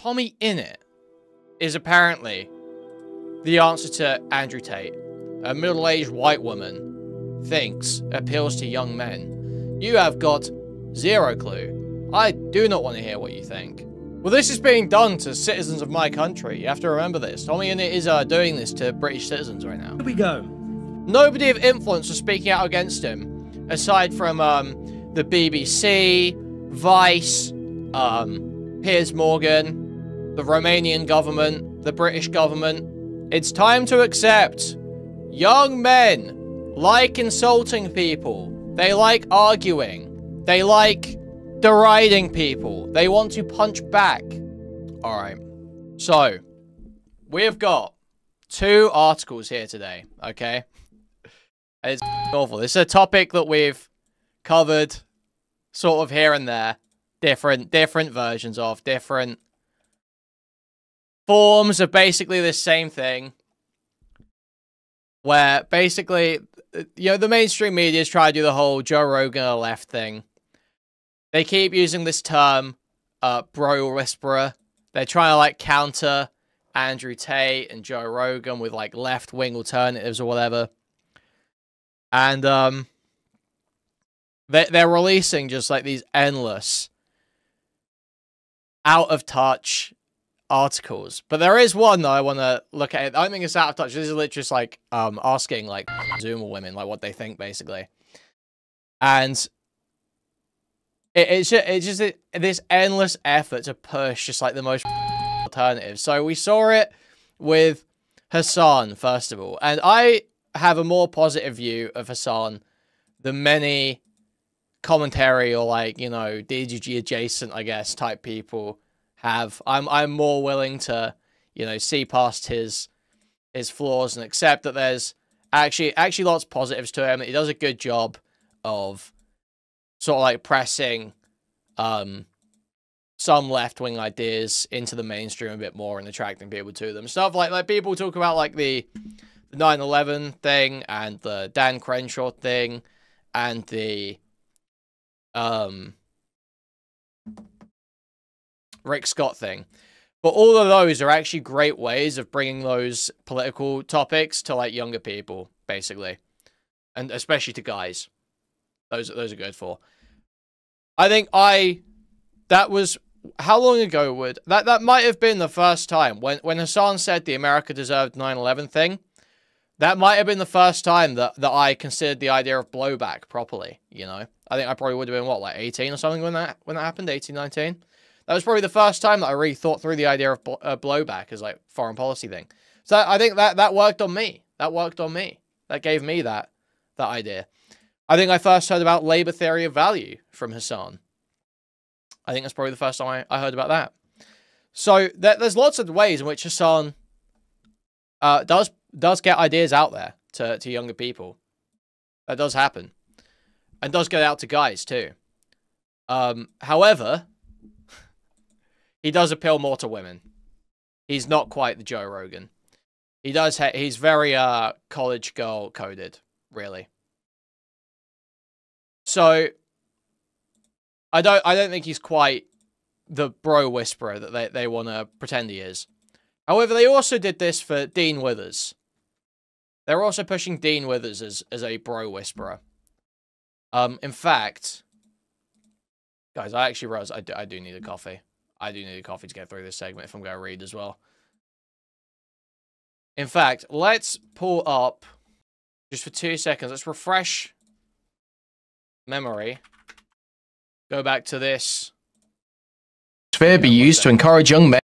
TommyInnit is apparently the answer to Andrew Tate. A middle-aged white woman thinks appeals to young men. You have got zero clue. I do not want to hear what you think. Well, this is being done to citizens of my country. You have to remember this. TommyInnit is doing this to British citizens right now. Here we go. Nobody of influence was speaking out against him, aside from the BBC, Vice, Piers Morgan, the Romanian government, the British government. It's time to accept young men like insulting people. They like arguing. They like deriding people. They want to punch back. Alright. So, we have got 2 articles here today, okay? It's awful. This is a topic that we've covered sort of here and there. Different versions of, different forms of basically the same thing. Where basically, you know, the mainstream media is trying to do the whole Joe Rogan left thing. They keep using this term, bro whisperer. They're trying to, like, counter Andrew Tate and Joe Rogan with, like, left-wing alternatives or whatever. And, they're releasing just, like, these endless, out-of-touch articles. But there is one that I want to look at. I don't think it's out of touch. This is literally just, like, asking, like, Zoomer women, like, what they think, basically. And it's just this endless effort to push just, like, the most alternatives. So we saw it with Hassan, first of all. And I have a more positive view of Hassan than many commentary or, like, you know, DGG adjacent, I guess, type people have. I'm more willing to, you know, see past his flaws and accept that there's actually lots of positives to him. He does a good job of sort of like pressing some left-wing ideas into the mainstream a bit more and attracting people to them. Stuff like people talk about, like, the 9/11 thing and the Dan Crenshaw thing and the Rick Scott thing. But all of those are actually great ways of bringing those political topics to, like, younger people, basically. And especially to guys. Those are good for. I think that was, how long ago would, that might have been the first time, when Hassan said the America deserved 9/11 thing, that might have been the first time that I considered the idea of blowback properly, you know? I think I probably would have been, what, like 18 or something when that happened, 18, 19? That was probably the first time that I really thought through the idea of blowback as, like, foreign policy thing. So I think that worked on me. That worked on me. That gave me that idea. I think I first heard about labor theory of value from Hassan. I think that's probably the first time I heard about that. So there's lots of ways in which Hassan does get ideas out there to younger people. That does happen. And does get out to guys too. However, he does appeal more to women. He's not quite the Joe Rogan. He's very college girl coded, really. So I don't think he's quite the bro whisperer that they want to pretend he is. However, they also did this for Dean Withers. They're also pushing Dean Withers as a bro whisperer. In fact, guys, I actually realize I do need a coffee. I do need a coffee to get through this segment if I'm going to read as well. In fact, let's pull up, just for 2 seconds, let's refresh memory. Go back to this. Manosphere be used to encourage young men.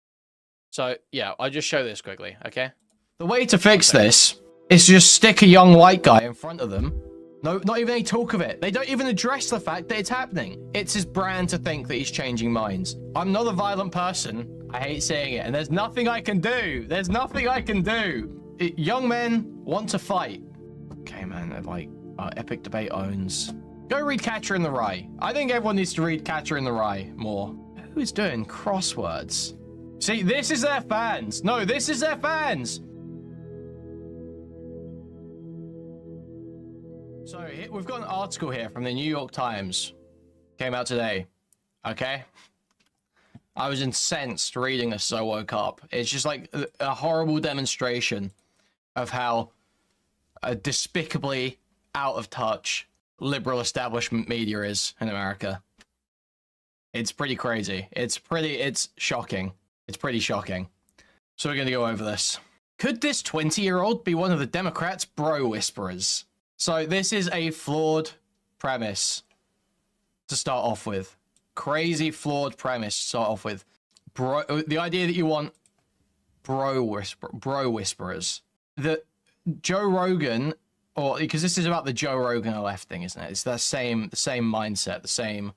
So, yeah, I'll just show this quickly, okay? The way to fix this is to just stick a young white guy in front of them. No, not even any talk of it. They don't even address the fact that it's happening. It's his brand to think that he's changing minds. I'm not a violent person. I hate saying it, and there's nothing I can do. There's nothing I can do. Young men want to fight. Okay, man, they're like, Epic Debate owns. Go read Catcher in the Rye. I think everyone needs to read Catcher in the Rye more. Who's doing crosswords? See, this is their fans. No, this is their fans. So we've got an article here from the New York Times. Came out today. Okay. I was incensed reading this as I woke up. It's just like a horrible demonstration of how despicably out of touch liberal establishment media is in America. It's pretty crazy. It's shocking. It's pretty shocking. So we're going to go over this. Could this 20-year-old be one of the Democrats' bro whisperers? So this is a flawed premise to start off with. Crazy flawed premise to start off with. The idea that you want bro whisperers. That Joe Rogan, or because this is about the Joe Rogan left thing, isn't it? It's the same mindset, the same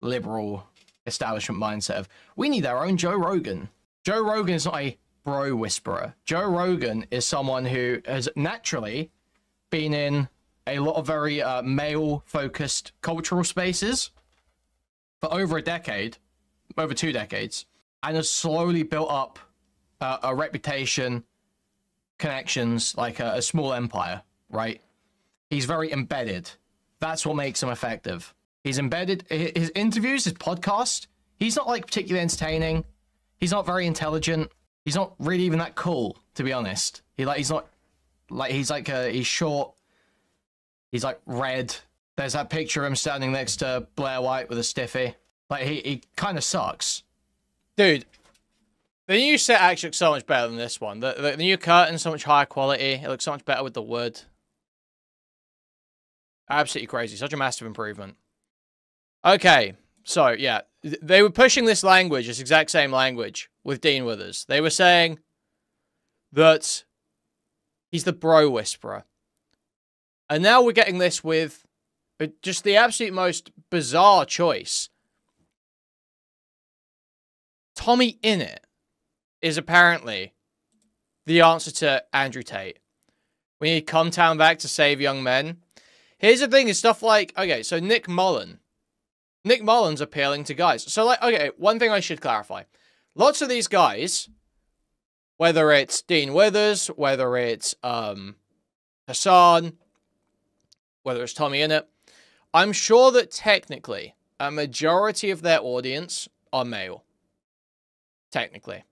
liberal establishment mindset of we need our own Joe Rogan. Joe Rogan is not a bro whisperer. Joe Rogan is someone who has naturally been in a lot of very male-focused cultural spaces for over a decade, over 2 decades, and has slowly built up a reputation, connections, like a small empire, right? He's very embedded. That's what makes him effective. He's embedded. His interviews, his podcast, he's not like particularly entertaining. He's not very intelligent. He's not really even that cool, to be honest. He's short. He's like red. There's that picture of him standing next to Blair White with a stiffy. Like he kind of sucks. Dude, the new set actually looks so much better than this one. The new curtain's so much higher quality. It looks so much better with the wood. Absolutely crazy. Such a massive improvement. Okay, so yeah. They were pushing this language, this exact same language, with Dean Withers. They were saying that he's the bro whisperer. And now we're getting this with just the absolute most bizarre choice. TommyInnit is apparently the answer to Andrew Tate. We need Come Town back to save young men. Here's the thing, is stuff like, okay, so Nick Mullen's appealing to guys. So, like, okay, one thing I should clarify. Lots of these guys, whether it's Dean Withers, whether it's Hassan, whether it's TommyInnit, I'm sure that technically a majority of their audience are male. Technically.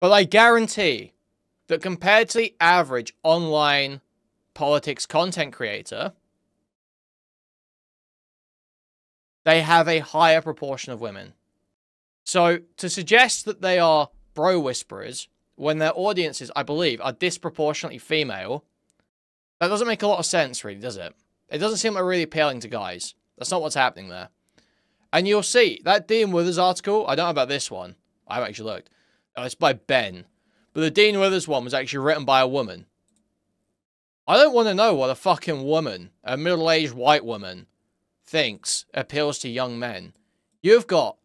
But I guarantee that compared to the average online politics content creator, they have a higher proportion of women. So, to suggest that they are bro whisperers, when their audiences, I believe, are disproportionately female, that doesn't make a lot of sense, really, does it? It doesn't seem like really appealing to guys. That's not what's happening there. And you'll see, that Dean Withers article, I don't know about this one. I haven't actually looked. Oh, it's by Ben. But the Dean Withers one was actually written by a woman. I don't want to know what a fucking woman, a middle-aged white woman, thinks appeals to young men. You've got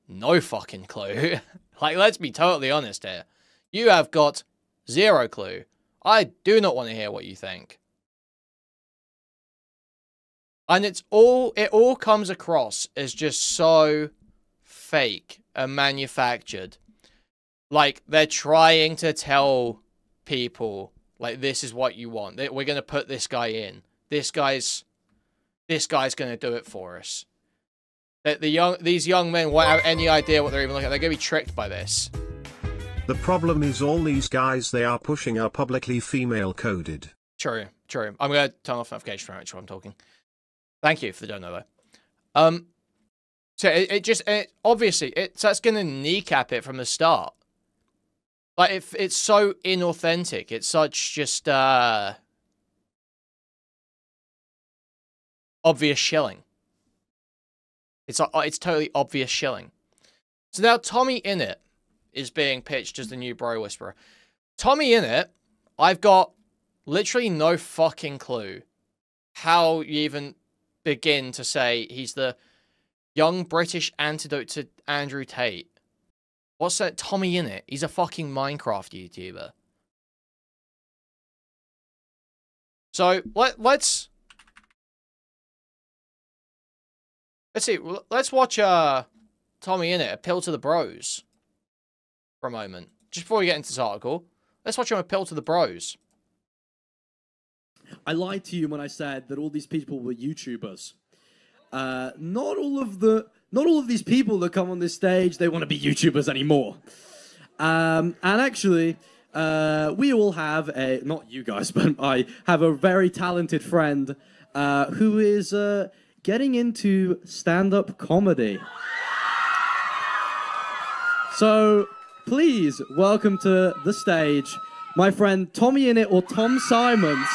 no fucking clue. Like, let's be totally honest here. You have got zero clue. I do not want to hear what you think. And it all comes across as just so fake and manufactured. Like, they're trying to tell people, like, this is what you want. We're going to put this guy in. This guy's going to do it for us. These young men won't have any idea what they're even looking at. They're going to be tricked by this. The problem is all these guys they are pushing are publicly female coded. True. I'm going to turn off notifications for while I'm talking. Thank you for the donut though. So obviously that's going to kneecap it from the start. Like, it's so inauthentic. It's such just obvious shilling. It's totally obvious shilling. So now TommyInnit is being pitched as the new bro whisperer. TommyInnit, I've got literally no fucking clue how you even begin to say he's the young British antidote to Andrew Tate. What's that? TommyInnit. He's a fucking Minecraft YouTuber. So let's see. Let's watch TommyInnit appeal to the bros for a moment. Just before we get into this article, let's watch him appeal to the bros. I lied to you when I said that all these people were YouTubers. Not all of the not all of these people that come on this stage, they want to be YouTubers anymore. And actually, we all have a, not you guys, but I have a very talented friend who is getting into stand-up comedy. So, please welcome to the stage my friend TommyInnit or Tom Simons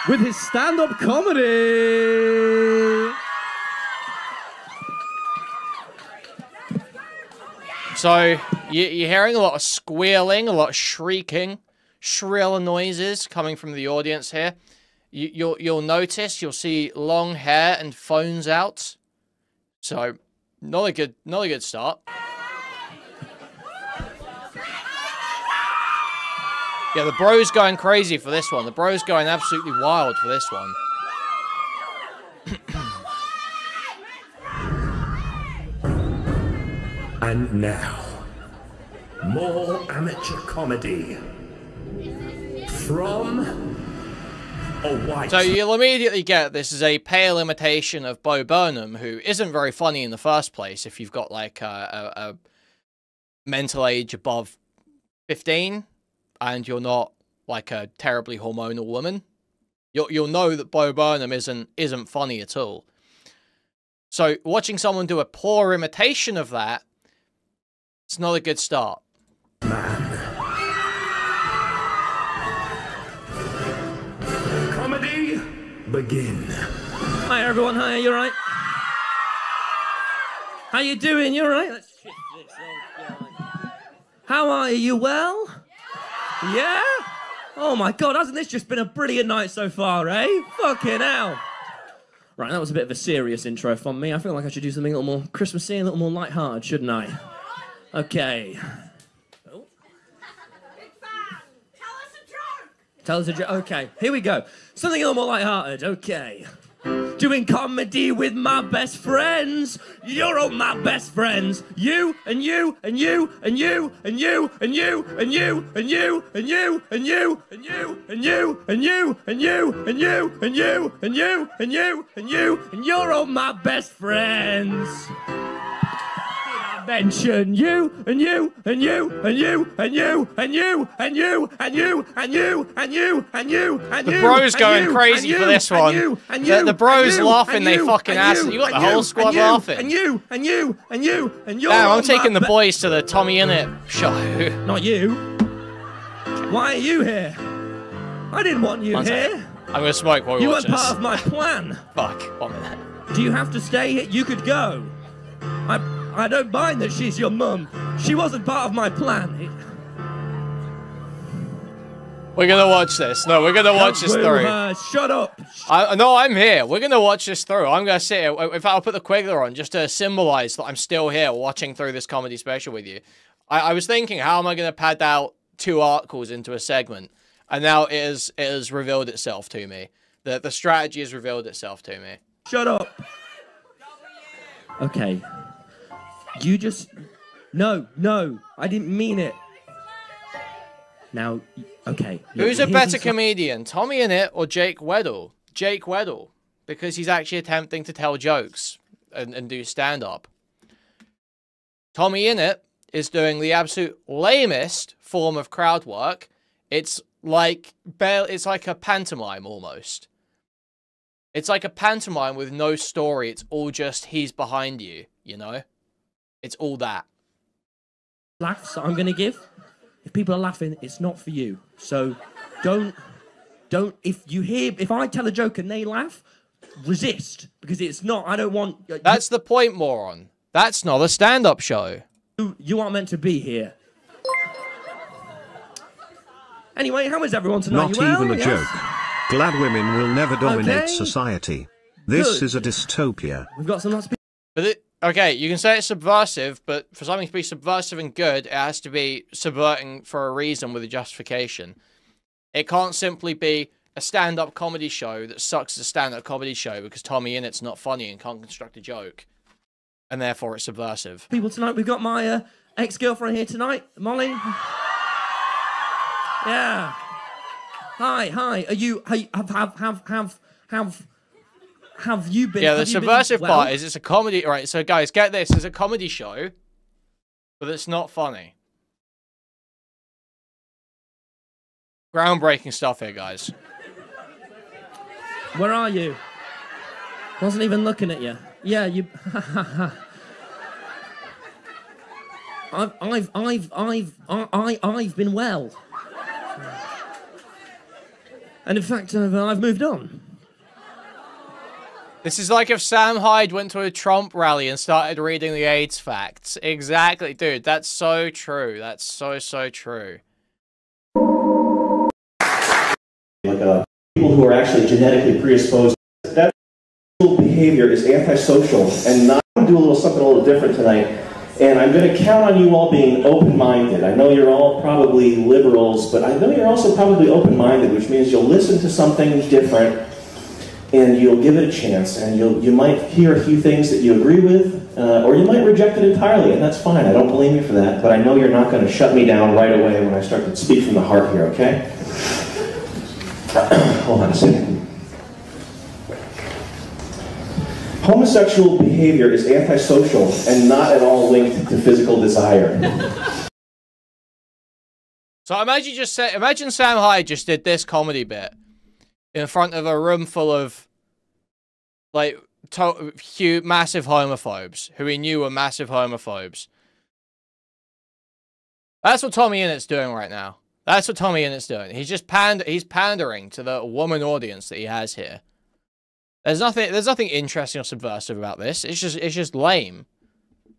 with his stand-up comedy. So, you're hearing a lot of squealing, a lot of shrieking, shrill noises coming from the audience here. You'll notice, you'll see long hair and phones out. So, not a good start. Yeah, the bro's going crazy for this one. The bro's going absolutely wild for this one. And now, more amateur comedy from a white... So you'll immediately get this is a pale imitation of Bo Burnham, who isn't very funny in the first place if you've got like a mental age above 15 and you're not like a terribly hormonal woman. You'll know that Bo Burnham isn't funny at all. So watching someone do a poor imitation of that, it's not a good start. Comedy, begin. Hi everyone, hi, you alright? How you doing, you alright? Let's shift this. How are you, well? Yeah? Oh my god, hasn't this just been a brilliant night so far, eh? Fucking hell. Right, that was a bit of a serious intro from me. I feel like I should do something a little more Christmassy, a little more lighthearted, shouldn't I? Okay. Oh. Big fan, tell us a joke. Tell us a joke. Okay, here we go. Something a little more lighthearted. Okay. Doing comedy with my best friends. You're all my best friends. You and you and you and you and you and you and you and you and you and you and you and you and you and you and you and you and you and you and you and you're all my best friends. Mention you and you and you and you and you and you and you and you and you and you and you and you. The bro's going crazy for this one. The bro's laughing they fucking ass. You got the whole squad laughing. And you and you and you and you. Damn, I'm taking the boys to the TommyInnit show. Not you. Why are you here? I didn't want you here. I'm gonna smoke while we You watch weren't this. part of my plan. Fuck, 1 minute. Do you have to stay here? You could go. I don't mind that she's your mum. She wasn't part of my plan. We're gonna watch this. No, we're gonna watch this through. Shut up. No, I'm here. We're gonna watch this through. I'm gonna sit here. In fact, I'll put the Quiggler on just to symbolize that I'm still here watching through this comedy special with you. I was thinking, how am I gonna pad out 2 articles into a segment? And now it has revealed itself to me. The strategy has revealed itself to me. Shut up. Okay. You just... No, I didn't mean it. Now, okay. Who's a better comedian, TommyInnit or Jake Weddle? Jake Weddle, because he's actually attempting to tell jokes and do stand-up. TommyInnit is doing the absolute lamest form of crowd work. It's like a pantomime almost. It's like a pantomime with no story. It's all just he's behind you, you know? It's all that. Laughs that I'm going to give, if people are laughing, it's not for you. So don't, if I tell a joke and they laugh, resist. Because it's not, I don't want... That's the point, moron. That's not a stand-up show. You aren't meant to be here. Anyway, how is everyone tonight? Not even a joke. Glad women will never dominate society. This is a dystopia. We've got some lots of people. But okay, you can say it's subversive, but for something to be subversive and good, it has to be subverting for a reason with a justification. It can't simply be a stand-up comedy show that sucks as a stand-up comedy show because TommyInnit's not funny and can't construct a joke. And therefore it's subversive. People tonight, we've got my ex-girlfriend here tonight, Molly. Yeah. Hi. Are you, have you been? Yeah, have the you been subversive well? part is it's a comedy. All right, so guys, get this: it's a comedy show, but it's not funny. Groundbreaking stuff here, guys. Where are you? Wasn't even looking at you. Yeah, you. I've been well. And in fact, I've moved on. This is like if Sam Hyde went to a Trump rally and started reading the AIDS facts. Exactly, dude. That's so true. That's so true. Like people who are actually genetically predisposed. That behavior is antisocial, and I'm going to do something a little different tonight. And I'm going to count on you all being open-minded. I know you're all probably liberals, but I know you're also probably open-minded, which means you'll listen to something different, and you'll give it a chance, and you might hear a few things that you agree with, or you might reject it entirely, and that's fine. I don't blame you for that, but I know you're not going to shut me down right away when I start to speak from the heart here, okay? Hold on a second. Homosexual behavior is antisocial and not at all linked to physical desire. So imagine Sam Hyde just did this comedy bit in front of a room full of like massive homophobes who he knew were massive homophobes. That's what TommyInnit's doing right now. That's what TommyInnit's doing. He's just pandering to the woman audience that he has here. There's nothing interesting or subversive about this. It's just lame.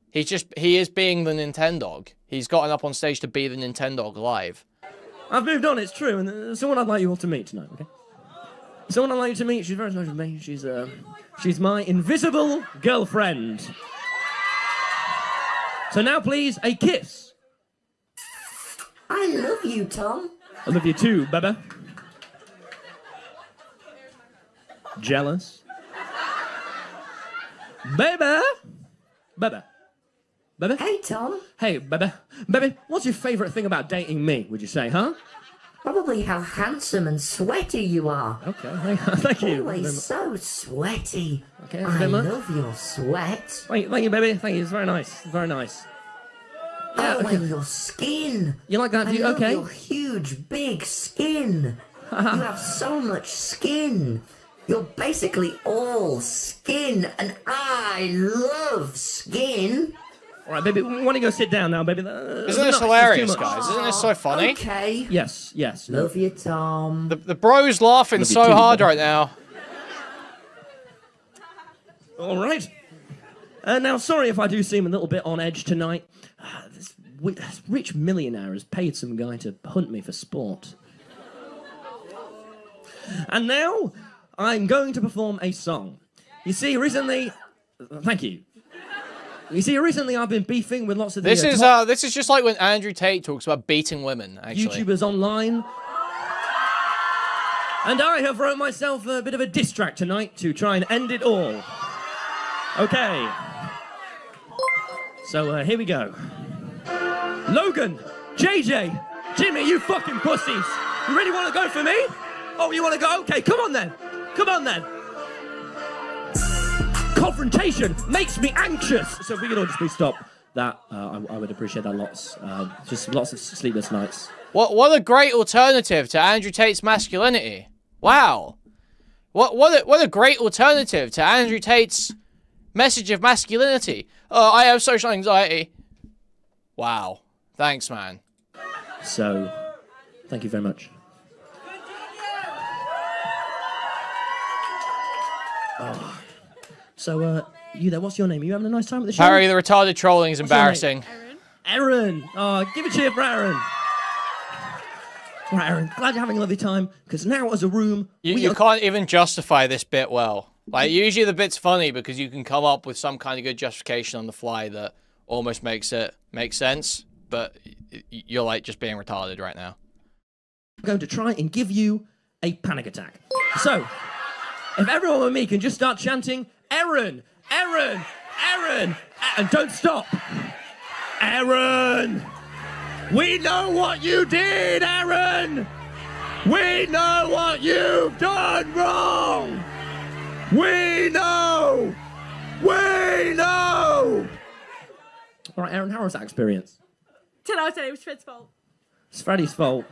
He is being the Nintendog. He's gotten up on stage to be the Nintendog live. I've moved on, it's true, and there's someone I'd like you all to meet tonight, okay? Someone I'd like you to meet, she's very nice with me. She's my invisible girlfriend. So now please, a kiss. I love you, Tom. I love you too, baby. Jealous? Baby? Baby? Baby? Hey, Tom. Hey, baby. Baby, what's your favourite thing about dating me, would you say, huh? Probably how handsome and sweaty you are. Okay, thank you. Always so sweaty. Okay, I love your sweat. Thank you, baby. Thank you. It's very nice. Very nice. Yeah, Oh, okay. and your skin. You like that? I Do you? love Okay. your huge, big skin. You have so much skin. You're basically all skin, and I love skin. All right, baby. Why don't you go sit down now, baby? Isn't this hilarious, guys? Isn't this so funny? Okay. Yes. Love you, Tom. The bro's laughing so too, hard baby. right now. All right. Now, sorry if I do seem a little bit on edge tonight. This rich millionaire has paid some guy to hunt me for sport. And now, I'm going to perform a song. You see, recently... Thank you. You see, recently I've been beefing with lots of the... This is just like when Andrew Tate talks about beating women, actually. YouTubers online. And I have wrote myself a bit of a diss track tonight to try and end it all. Okay. So, here we go. Logan, JJ, Jimmy, you fucking pussies. You really want to go for me? Oh, you want to go? Okay, come on then. Come on then. Confrontation makes me anxious. So if we could all just please stop that, I would appreciate that lots. Just lots of sleepless nights. What a great alternative to Andrew Tate's masculinity. Wow. What a great alternative to Andrew Tate's message of masculinity. Oh, I have social anxiety. Wow. Thanks, man. So, thank you very much. Oh. So, you there, what's your name? Are you having a nice time at the show? Harry, the retarded trolling is embarrassing. Aaron. Oh, give a cheer for Aaron. All right, Aaron, glad you're having a lovely time, because now as a room... You can't even justify this bit well. Like, usually the bit's funny because you can come up with some kind of good justification on the fly that almost makes it make sense, but you're, like, just being retarded right now. I'm going to try and give you a panic attack. So, if everyone with me can just start chanting, Aaron, Aaron, Aaron, and don't stop. Aaron! We know what you did, Aaron! We know what you've done wrong! We know! We know! All right, Aaron, how was that experience? 10 out of 10, it was Fred's fault. It's Freddie's fault.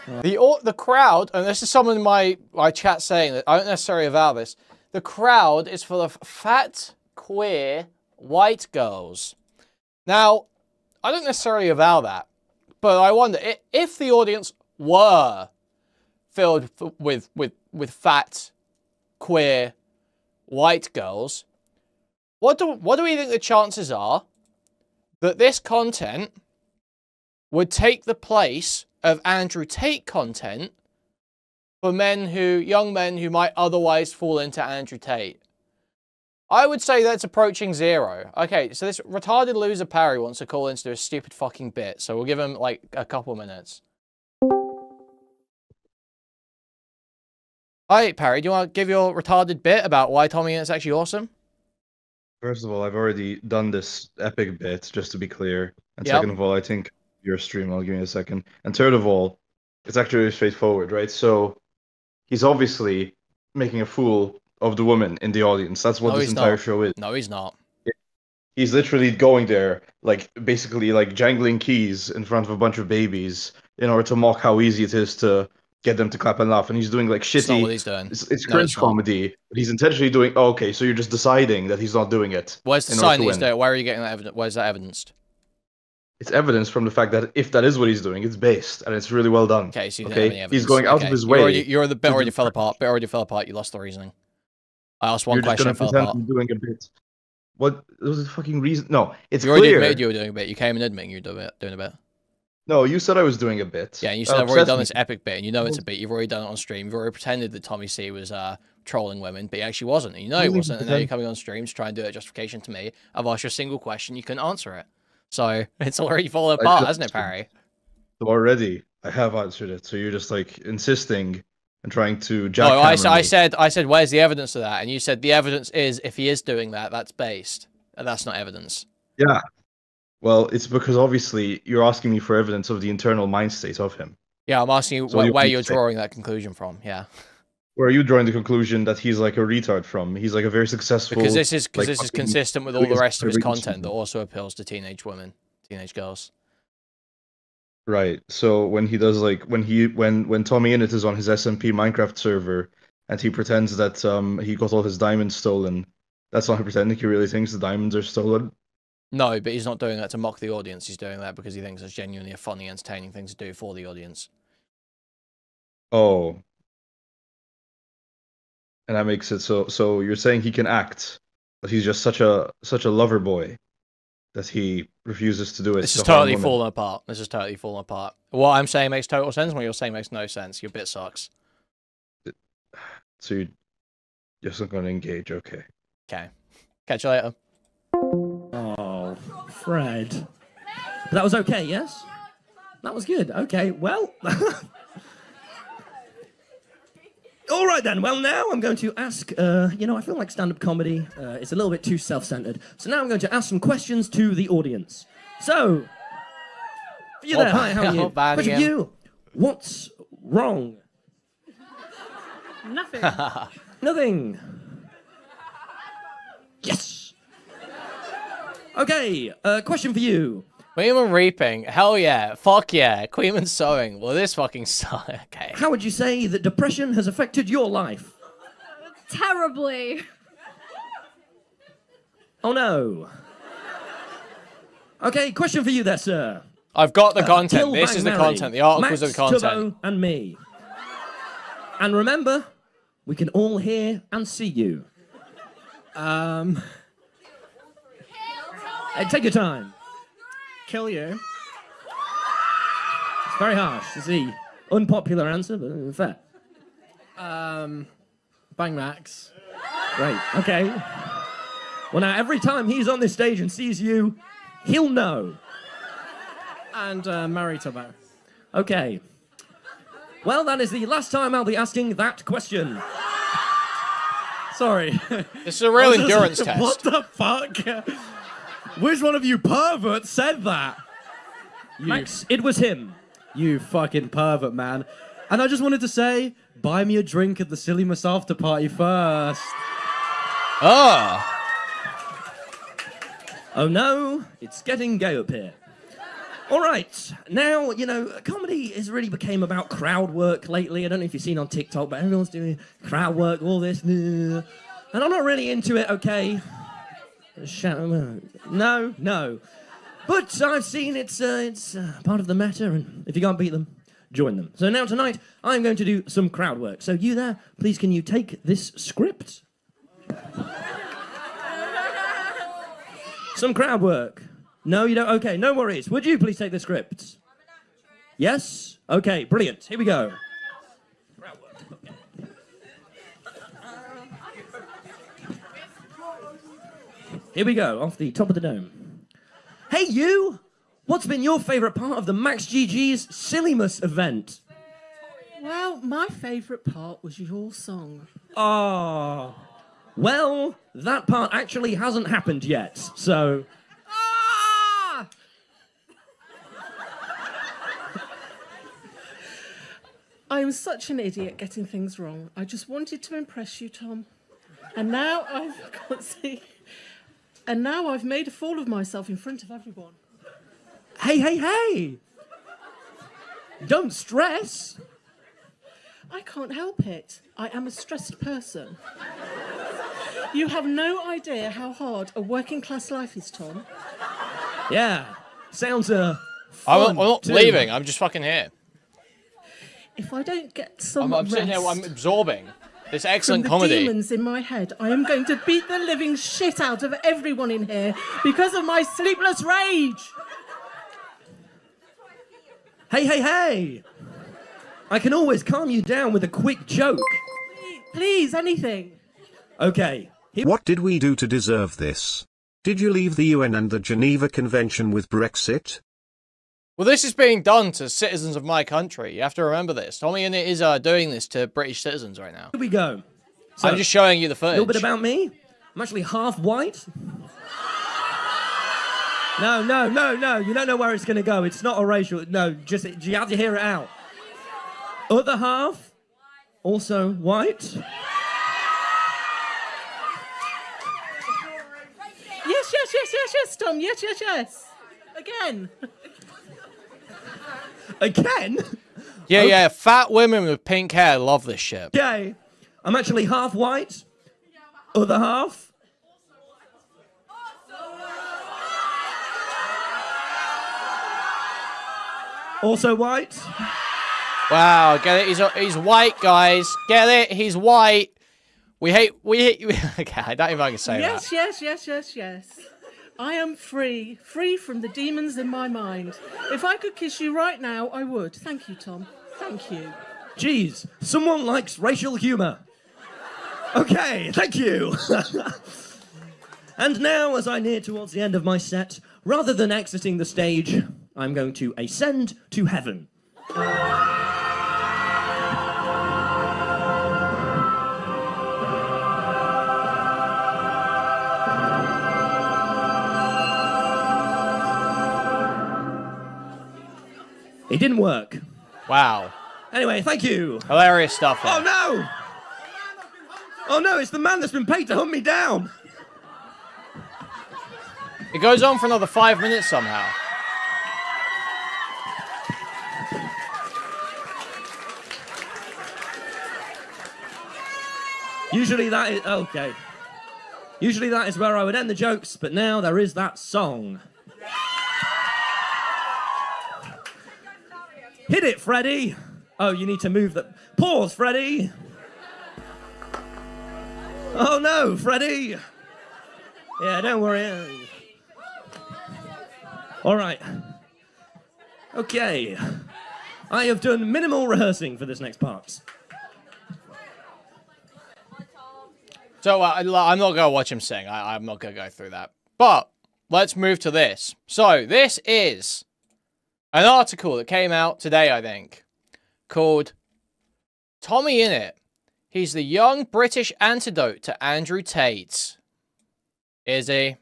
The crowd, and this is someone in my chat saying that I don't necessarily avow this. The crowd is full of fat, queer, white girls. Now, I don't necessarily avow that, but I wonder if the audience were filled with fat, queer, white girls. What do we think the chances are that this content would take the place of Andrew Tate content for young men who might otherwise fall into Andrew Tate? I would say that's approaching 0. Okay, so this retarded loser Parry wants to call in to do a stupid fucking bit, so we'll give him like a couple minutes. Hi, Parry, do you want to give your retarded bit about why TommyInnit's actually awesome? First of all, I've already done this epic bit, just to be clear. And Yep. second of all, I think your stream, I'll give you a second. And third of all, it's actually really straightforward, right? So he's obviously making a fool of the woman in the audience. That's what No, this he's entire not. show is. No, he's not. He's literally going there, like, basically, like, jangling keys in front of a bunch of babies in order to mock how easy it is to get them to clap and laugh. And he's doing, like, That's not shitty... what he's doing. It's No, cringe it's not. comedy, but he's intentionally doing... Oh, okay, so you're just deciding that he's not doing it. Where's the in order sign to that he's win. doing it? Where are you getting that evidence? Where's that evidenced? It's evidence from the fact that if that is what he's doing, it's based, and it's really well done. Okay, so you don't have any evidence. He's going out Okay, of his way. The bit already fell apart. Bit already fell apart. You lost the reasoning. I asked one You're just question, gonna it fell pretend apart. I'm doing a bit. What was the fucking reason? No, it's You already clear. admitted you were doing a bit. You came in admitting you were doing a bit. No, you said I was doing a bit. Yeah, and you said I've already Obsessed done with- this epic bit, and you know it's a bit. You've already done it on stream. You've already pretended that Tommy C was trolling women, but he actually wasn't. And you know he Really wasn't. And now you're pretend- coming on stream to try and do a justification to me. I've asked you a single question, you couldn't answer it. So it's already fallen I apart, just- hasn't it, Parry? So already, I have answered it. So you're just like insisting and trying to No, jackhammer I me. said, where's the evidence of that? And you said the evidence is if he is doing that, that's based. And that's not evidence. Yeah. Well, it's because obviously you're asking me for evidence of the internal mind state of him. Yeah, I'm asking you So what do you where want me you're to say? drawing that conclusion from. Yeah, Where are you drawing the conclusion that he's like a retard from? He's like a very successful. because this is like, this is fucking consistent with all the brilliant rest of his brilliant content that student. also appeals to teenage women, teenage girls. Right. So when he does like when TommyInnit is on his SMP Minecraft server and he pretends that he got all his diamonds stolen, that's not him pretending. He really thinks the diamonds are stolen. No, but he's not doing that to mock the audience. He's doing that because he thinks it's genuinely a funny, entertaining thing to do for the audience. Oh. And that makes it so. So you're saying he can act, but he's just such a lover boy that he refuses to do it. This is to harm totally women. falling apart. This is totally falling apart. What I'm saying makes total sense. What you're saying makes no sense. Your bit sucks. So you're just not going to engage. Okay. Okay. Catch you later. Oh, Fred. But that was okay, yes? That was good. Okay, well. All right then. Well, now I'm going to ask. I feel like stand-up comedy is a little bit too self-centered. So now I'm going to ask some questions to the audience. So, for you there, hi, how are you? bad Question for again. you. What's wrong? Nothing. Nothing. Yes. Okay. Question for you. Kuihman reaping. Hell yeah. Fuck yeah. Kuihman sowing. Well, this fucking sucks. Okay. How would you say that depression has affected your life? Terribly. Oh no. Okay, question for you there, sir. I've got the content. Kill, This Bang, is the Marry, content. The articles Max, are the content. Turbo, and me. And remember, we can all hear and see you. Hey, take your time. Kill you. It's very harsh to see. Unpopular answer, but fair. Bang Max. Great. Okay. Well, now every time he's on this stage and sees you, he'll know. And marry Turbo. Okay. Well, that is the last time I'll be asking that question. Sorry. This is a real endurance test. What the fuck? Which one of you perverts said that? Max, it was him. You fucking pervert, man. And I just wanted to say, buy me a drink at the Silly Mus after party first. Oh. Oh no, it's getting gay up here. All right, now, you know, comedy has really became about crowd work lately. I don't know if you've seen on TikTok, but everyone's doing crowd work, all this. And I'm not really into it, okay? No. But I've seen it's part of the meta, and if you can't beat them, join them. So now tonight, I'm going to do some crowd work. So you there, please can you take this script? Some crowd work. No, you don't? Okay, no worries. Would you please take the script? Yes? Okay, brilliant. Here we go. Crowd work. Okay. Here we go, off the top of the dome. Hey, you! What's been your favourite part of the Max GG's Silly Mus event? Well, my favourite part was your song. Oh. Well, that part actually hasn't happened yet, so... I am such an idiot getting things wrong. I just wanted to impress you, Tom. And now I've made a fool of myself in front of everyone. Hey! Don't stress. I can't help it. I am a stressed person. You have no idea how hard a working class life is, Tom. Yeah, sounds I'm fun not too. leaving. I'm just fucking here. If I don't get some I'm sitting here. I'm absorbing this excellent from the comedy. demons in my head, I am going to beat the living shit out of everyone in here because of my sleepless rage. Hey! I can always calm you down with a quick joke. Please, anything. Okay. What did we do to deserve this? Did you leave the UN and the Geneva Convention with Brexit? Well, this is being done to citizens of my country. You have to remember this. TommyInnit is doing this to British citizens right now. Here we go. So, I'm just showing you the a footage. little bit about me. I'm actually half white. No. You don't know where it's going to go. It's not a racial... No, just... You have to hear it out. Other half, also white. Yes, Tom. Yes. Again. Again? Yeah. Fat women with pink hair love this shit. Okay. I'm actually half white. Other half. Also white. Wow, get it? He's white, guys. Get it? He's white. We hate okay, I don't even know if I can say that. Yes. I am free from the demons in my mind. If I could kiss you right now, I would. Thank you, Tom. Thank you. Jeez, someone likes racial humour. Okay, thank you. And now, as I near towards the end of my set, rather than exiting the stage, I'm going to ascend to heaven. It didn't work. Wow. Anyway, thank you. Hilarious stuff. There. Oh no! Oh no, it's the man that's been paid to hunt me down. It goes on for another 5 minutes somehow. Usually that is... Okay. Usually that is where I would end the jokes, but now there is that song. Hit it, Freddy! Oh, you need to move the... Pause, Freddy! Oh no, Freddy! Yeah, don't worry. Alright. Okay. I have done minimal rehearsing for this next part. So I'm not going to watch him sing. I'm not going to go through that. But let's move to this. So this is an article that came out today, I think, called TommyInnit. He's the young British antidote to Andrew Tate. Is he?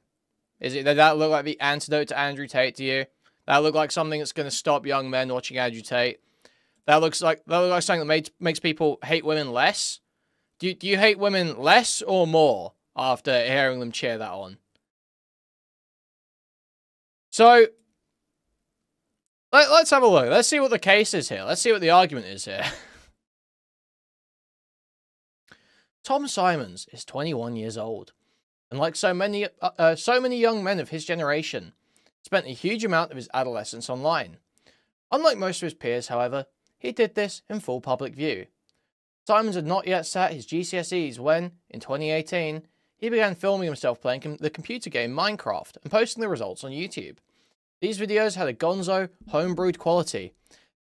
Does that look like the antidote to Andrew Tate to you? That look like something that's going to stop young men watching Andrew Tate? That looks like something that makes people hate women less. Do you hate women less or more after hearing them cheer that on? So, let's have a look. Let's see what the case is here. Let's see what the argument is here. Tom Simons is 21 years old, and like so many young men of his generation, spent a huge amount of his adolescence online. Unlike most of his peers, however, he did this in full public view. Simons had not yet sat his GCSEs when, in 2018, he began filming himself playing the computer game Minecraft and posting the results on YouTube. These videos had a gonzo, homebrewed quality.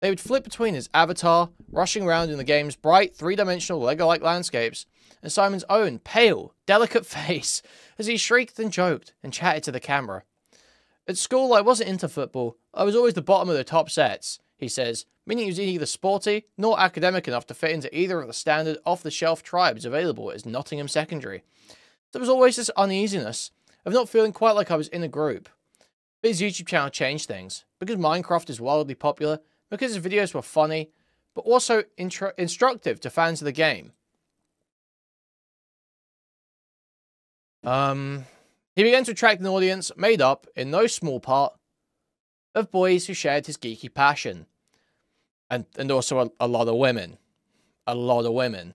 They would flip between his avatar, rushing around in the game's bright, three-dimensional Lego-like landscapes, and Simon's own pale, delicate face as he shrieked and joked and chatted to the camera. At school, I wasn't into football. I was always the bottom of the top sets, he says, meaning he was neither sporty nor academic enough to fit into either of the standard off-the-shelf tribes available at his Nottingham secondary. There was always this uneasiness of not feeling quite like I was in a group. But his YouTube channel changed things, because Minecraft is wildly popular, because his videos were funny, but also instructive to fans of the game. He began to attract an audience made up, in no small part, of boys who shared his geeky passion. And also a lot of women. A lot of women.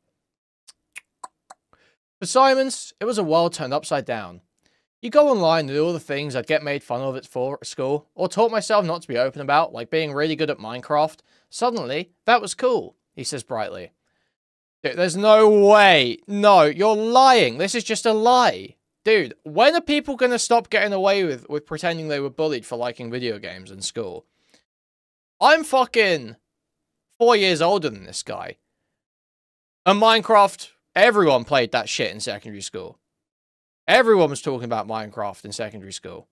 For Simons, it was a world turned upside down. You go online and do all the things I'd get made fun of at school, or taught myself not to be open about, like being really good at Minecraft. Suddenly, that was cool, he says brightly. Dude, there's no way. No, you're lying. This is just a lie. Dude, when are people going to stop getting away with pretending they were bullied for liking video games in school? I'm fucking 4 years older than this guy. And Minecraft, everyone played that shit in secondary school. Everyone was talking about Minecraft in secondary school.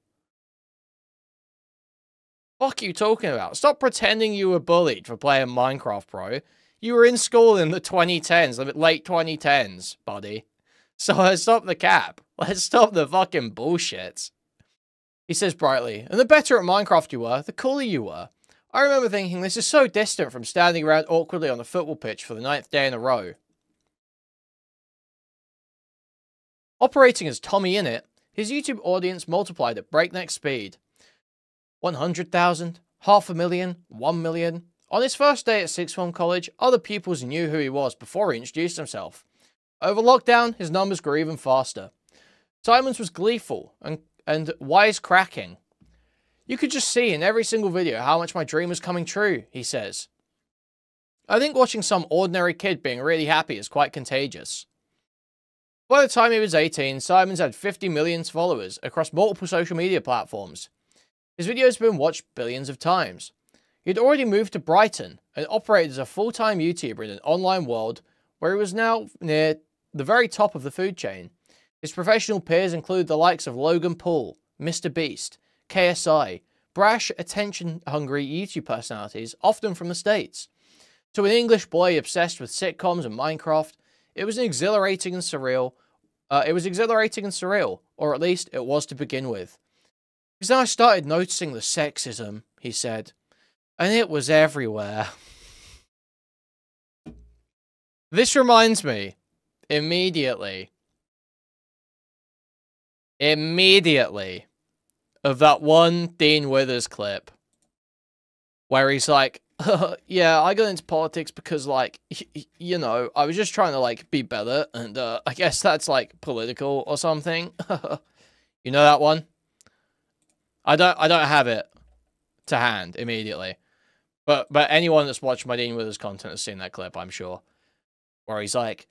Fuck are you talking about? Stop pretending you were bullied for playing Minecraft, bro. You were in school in the 2010s, the late 2010s, buddy. So let's stop the cap. Let's stop the fucking bullshit. He says brightly, and the better at Minecraft you were, the cooler you were. I remember thinking this is so distant from standing around awkwardly on a football pitch for the 9th day in a row. Operating as TommyInnit, his YouTube audience multiplied at breakneck speed. 100,000, 500,000, 1 million. On his first day at sixth form college, other pupils knew who he was before he introduced himself. Over lockdown, his numbers grew even faster. Simons was gleeful and wisecracking. You could just see in every single video how much my dream was coming true, he says. I think watching some ordinary kid being really happy is quite contagious. By the time he was 18, Simons had 50 million followers across multiple social media platforms. His videos have been watched billions of times. He'd already moved to Brighton and operated as a full-time YouTuber in an online world where he was now near the very top of the food chain. His professional peers include the likes of Logan Paul, Mr. Beast, KSI, brash, attention-hungry YouTube personalities, often from the States. To an English boy obsessed with sitcoms and Minecraft, it was exhilarating and surreal, or at least it was to begin with. Because then I started noticing the sexism, he said, and it was everywhere. This reminds me, immediately, of that one Dean Withers clip, where he's like, yeah, I got into politics because, like, you know, I was just trying to, like, be better, and, I guess that's, like, political or something. You know that one? I don't have it to hand immediately. But anyone that's watched my Dean Withers content has seen that clip, I'm sure. Where he's like,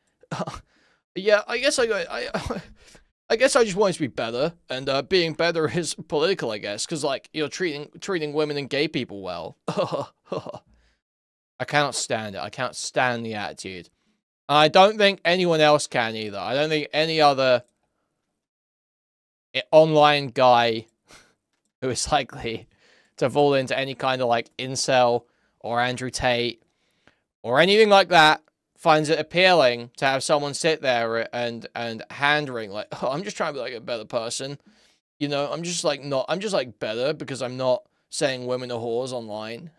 yeah, I guess I guess I just wanted to be better, and being better is political, I guess, because, like, you're treating women and gay people well. I cannot stand it. I cannot stand the attitude. And I don't think anyone else can either. I don't think any other online guy who is likely to fall into any kind of, like, incel or Andrew Tate or anything like that finds it appealing to have someone sit there and hand-wring, like, oh, I'm just trying to be, like, a better person. You know, I'm just, like, better because I'm not saying women are whores online.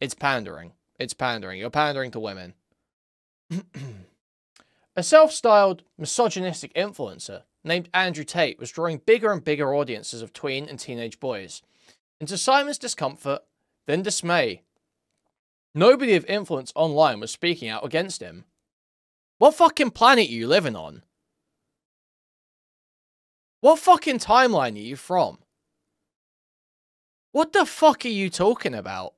It's pandering. It's pandering. You're pandering to women. A self-styled misogynistic influencer named Andrew Tate was drawing bigger and bigger audiences of tween and teenage boys. And to Simon's discomfort, then dismay, nobody of influence online was speaking out against him. What fucking planet are you living on? What fucking timeline are you from? What the fuck are you talking about?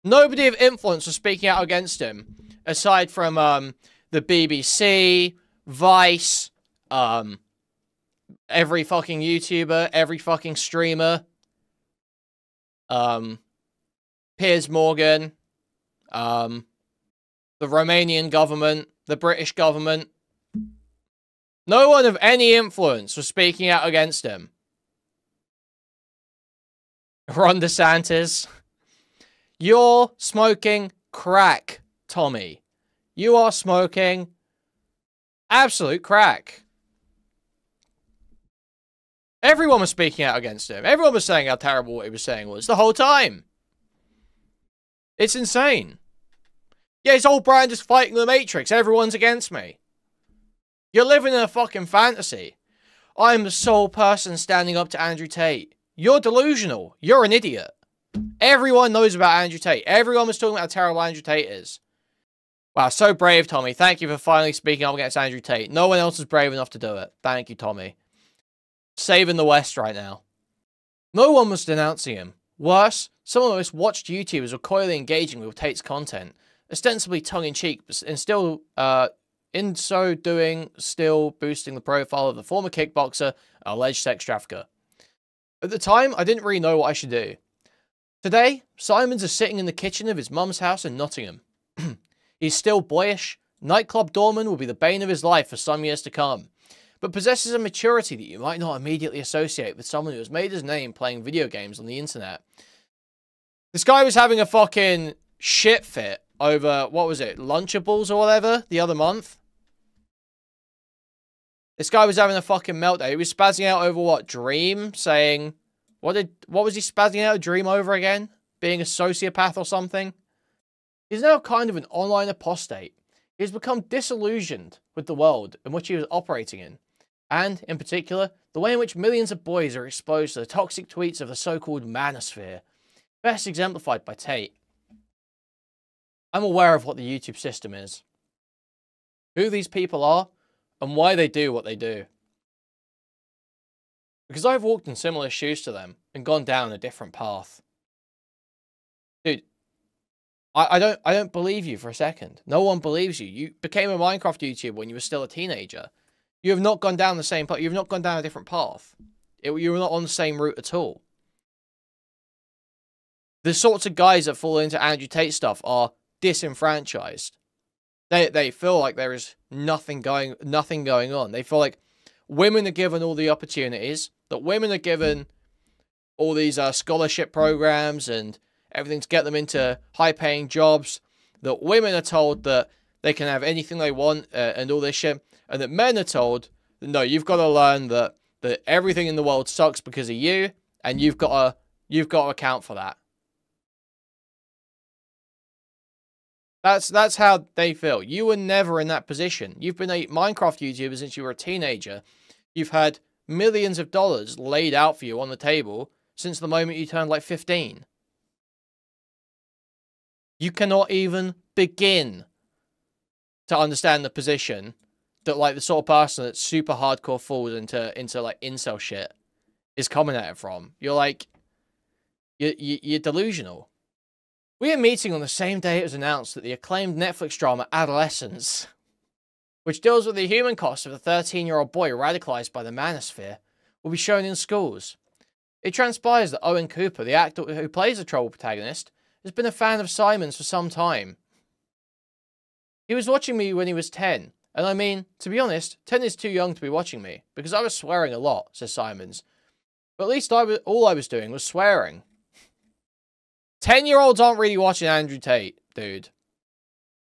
Nobody of influence was speaking out against him, aside from the BBC, Vice, every fucking YouTuber, every fucking streamer, Piers Morgan, the Romanian government, the British government. No one of any influence was speaking out against him. Ron DeSantis. You're smoking crack, Tommy. You are smoking absolute crack. Everyone was speaking out against him. Everyone was saying how terrible what he was saying was the whole time. It's insane. Yeah, his whole brand is fighting the Matrix. Everyone's against me. You're living in a fucking fantasy. I'm the sole person standing up to Andrew Tate. You're delusional. You're an idiot. Everyone knows about Andrew Tate. Everyone was talking about how terrible Andrew Tate is. Wow, so brave, Tommy. Thank you for finally speaking up against Andrew Tate. No one else is brave enough to do it. Thank you, Tommy. Saving the West right now. No one was denouncing him. Worse, some of the most watched YouTubers were coyly engaging with Tate's content, ostensibly tongue-in-cheek, and still, in so doing, still boosting the profile of the former kickboxer and alleged sex trafficker. At the time, I didn't really know what I should do. Today, Simons is sitting in the kitchen of his mum's house in Nottingham. He's still boyish. Nightclub doorman will be the bane of his life for some years to come, but possesses a maturity that you might not immediately associate with someone who has made his name playing video games on the internet. This guy was having a fucking shit fit over, what was it, Lunchables or whatever, the other month. This guy was having a fucking meltdown. He was spazzing out over what? Dream? Saying, what was he spazzing out a Dream over again? Being a sociopath or something? He's now kind of an online apostate. He has become disillusioned with the world in which he was operating in. And, in particular, the way in which millions of boys are exposed to the toxic tweets of the so-called Manosphere. Best exemplified by Tate. I'm aware of what the YouTube system is. Who these people are, and why they do what they do. Because I've walked in similar shoes to them and gone down a different path. Dude, I don't believe you for a second. No one believes you. You became a Minecraft YouTuber when you were still a teenager. You have not gone down the same path. You've not gone down a different path. You were not on the same route at all. The sorts of guys that fall into Andrew Tate stuff are disenfranchised. They feel like there is nothing going on. They feel like women are given all the opportunities, that women are given all these scholarship programs and everything to get them into high-paying jobs, that women are told that they can have anything they want and all this shit, and that men are told that no, you've got to learn that everything in the world sucks because of you, and you've got to account for that. That's how they feel. You were never in that position. You've been a Minecraft YouTuber since you were a teenager. You've had millions of dollars laid out for you on the table since the moment you turned like 15. You cannot even begin to understand the position that like the sort of person that super hardcore falls into like incel shit is coming at it from. You're like, you're delusional. We are meeting on the same day it was announced that the acclaimed Netflix drama Adolescence, which deals with the human cost of a 13-year-old boy radicalized by the Manosphere, will be shown in schools. It transpires that Owen Cooper, the actor who plays the trouble protagonist, has been a fan of Simon's for some time. He was watching me when he was 10, and I mean, to be honest, 10 is too young to be watching me, because I was swearing a lot, says Simons. But at least all I was doing was swearing. 10-year-olds aren't really watching Andrew Tate, dude.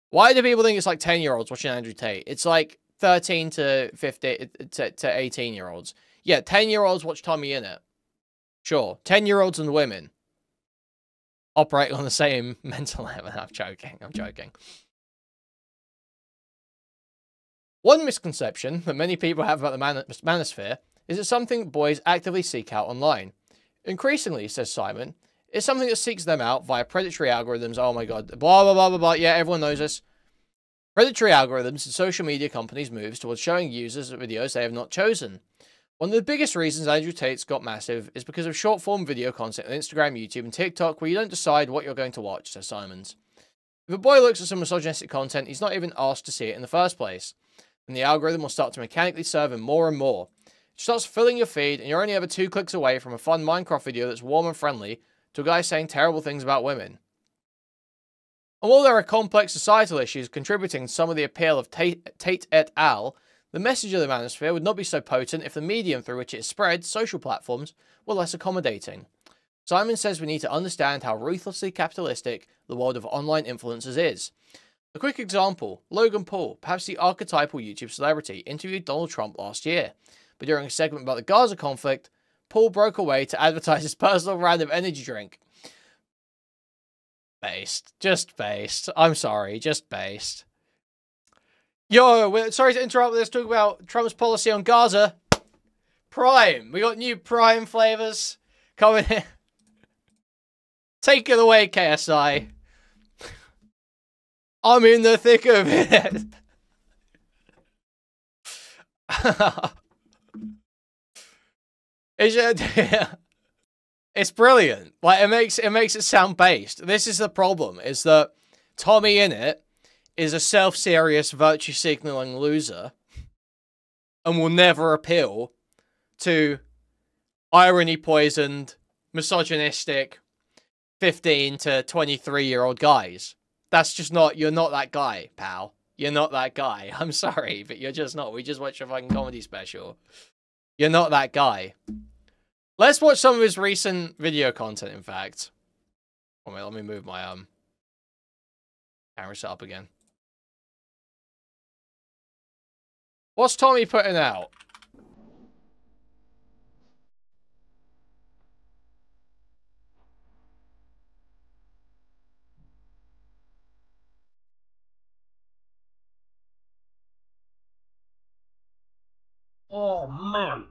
Why do people think it's like 10-year-olds watching Andrew Tate? It's like 13 to 15 to 18-year-olds. Yeah, 10-year-olds watch TommyInnit. Sure, 10-year-olds and women. operating on the same mental level. I'm joking. I'm joking. One misconception that many people have about the Manosphere is it's something boys actively seek out online. Increasingly, says Simon, it's something that seeks them out via predatory algorithms. Oh my god, blah, blah, blah, blah, blah. Yeah, everyone knows this. Predatory algorithms and social media companies' moves towards showing users videos they have not chosen. One of the biggest reasons Andrew Tate's got massive is because of short-form video content on Instagram, YouTube, and TikTok where you don't decide what you're going to watch, says Simons. If a boy looks at some misogynistic content, he's not even asked to see it in the first place. And the algorithm will start to mechanically serve him more and more. It starts filling your feed, and you're only ever 2 clicks away from a fun Minecraft video that's warm and friendly to a guy saying terrible things about women. And while there are complex societal issues contributing to some of the appeal of Tate et al., the message of the Manosphere would not be so potent if the medium through which it is spread, social platforms, were less accommodating. Simon says we need to understand how ruthlessly capitalistic the world of online influencers is. A quick example, Logan Paul, perhaps the archetypal YouTube celebrity, interviewed Donald Trump last year. But during a segment about the Gaza conflict, Paul broke away to advertise his personal brand of energy drink. Based. Just based. I'm sorry, just based. Yo, sorry to interrupt, let's talk about Trump's policy on Gaza. Prime. We got new Prime flavors coming in. Take it away, KSI. I'm in the thick of it. It's brilliant. Like it makes it sound based. This is the problem, is that TommyInnit is a self-serious virtue signaling loser and will never appeal to irony poisoned, misogynistic 15 to 23-year-old guys. That's just not, you're not that guy, pal. You're not that guy. I'm sorry, but you're just not. We just watched a fucking comedy special. You're not that guy. Let's watch some of his recent video content, in fact. Oh, wait, let me move my camera set up again. What's Tommy putting out? Oh, man.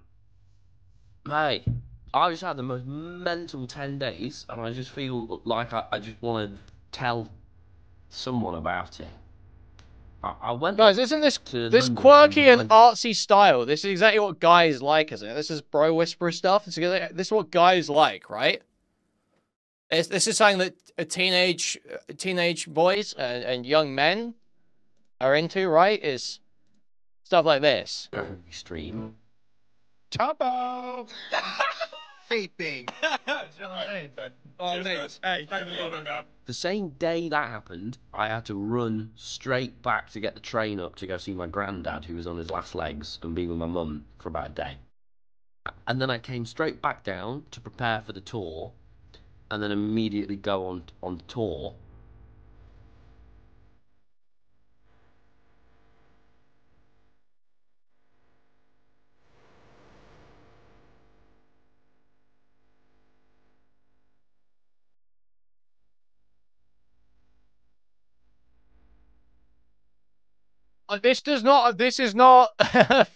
Mate, I just had the most mental 10 days, and I just feel like I just want to tell someone about it. I went... Guys, isn't this quirky and artsy style? This is exactly what guys like, isn't it? This is bro whisperer stuff. This is what guys like, right? This is something that teenage boys and young men are into, right? Is stuff like this. Stream. Turbo! Vaping! The same day that happened, I had to run straight back to get the train up to go see my granddad, who was on his last legs, and be with my mum for about a day. And then I came straight back down to prepare for the tour, and then immediately go on tour. This is not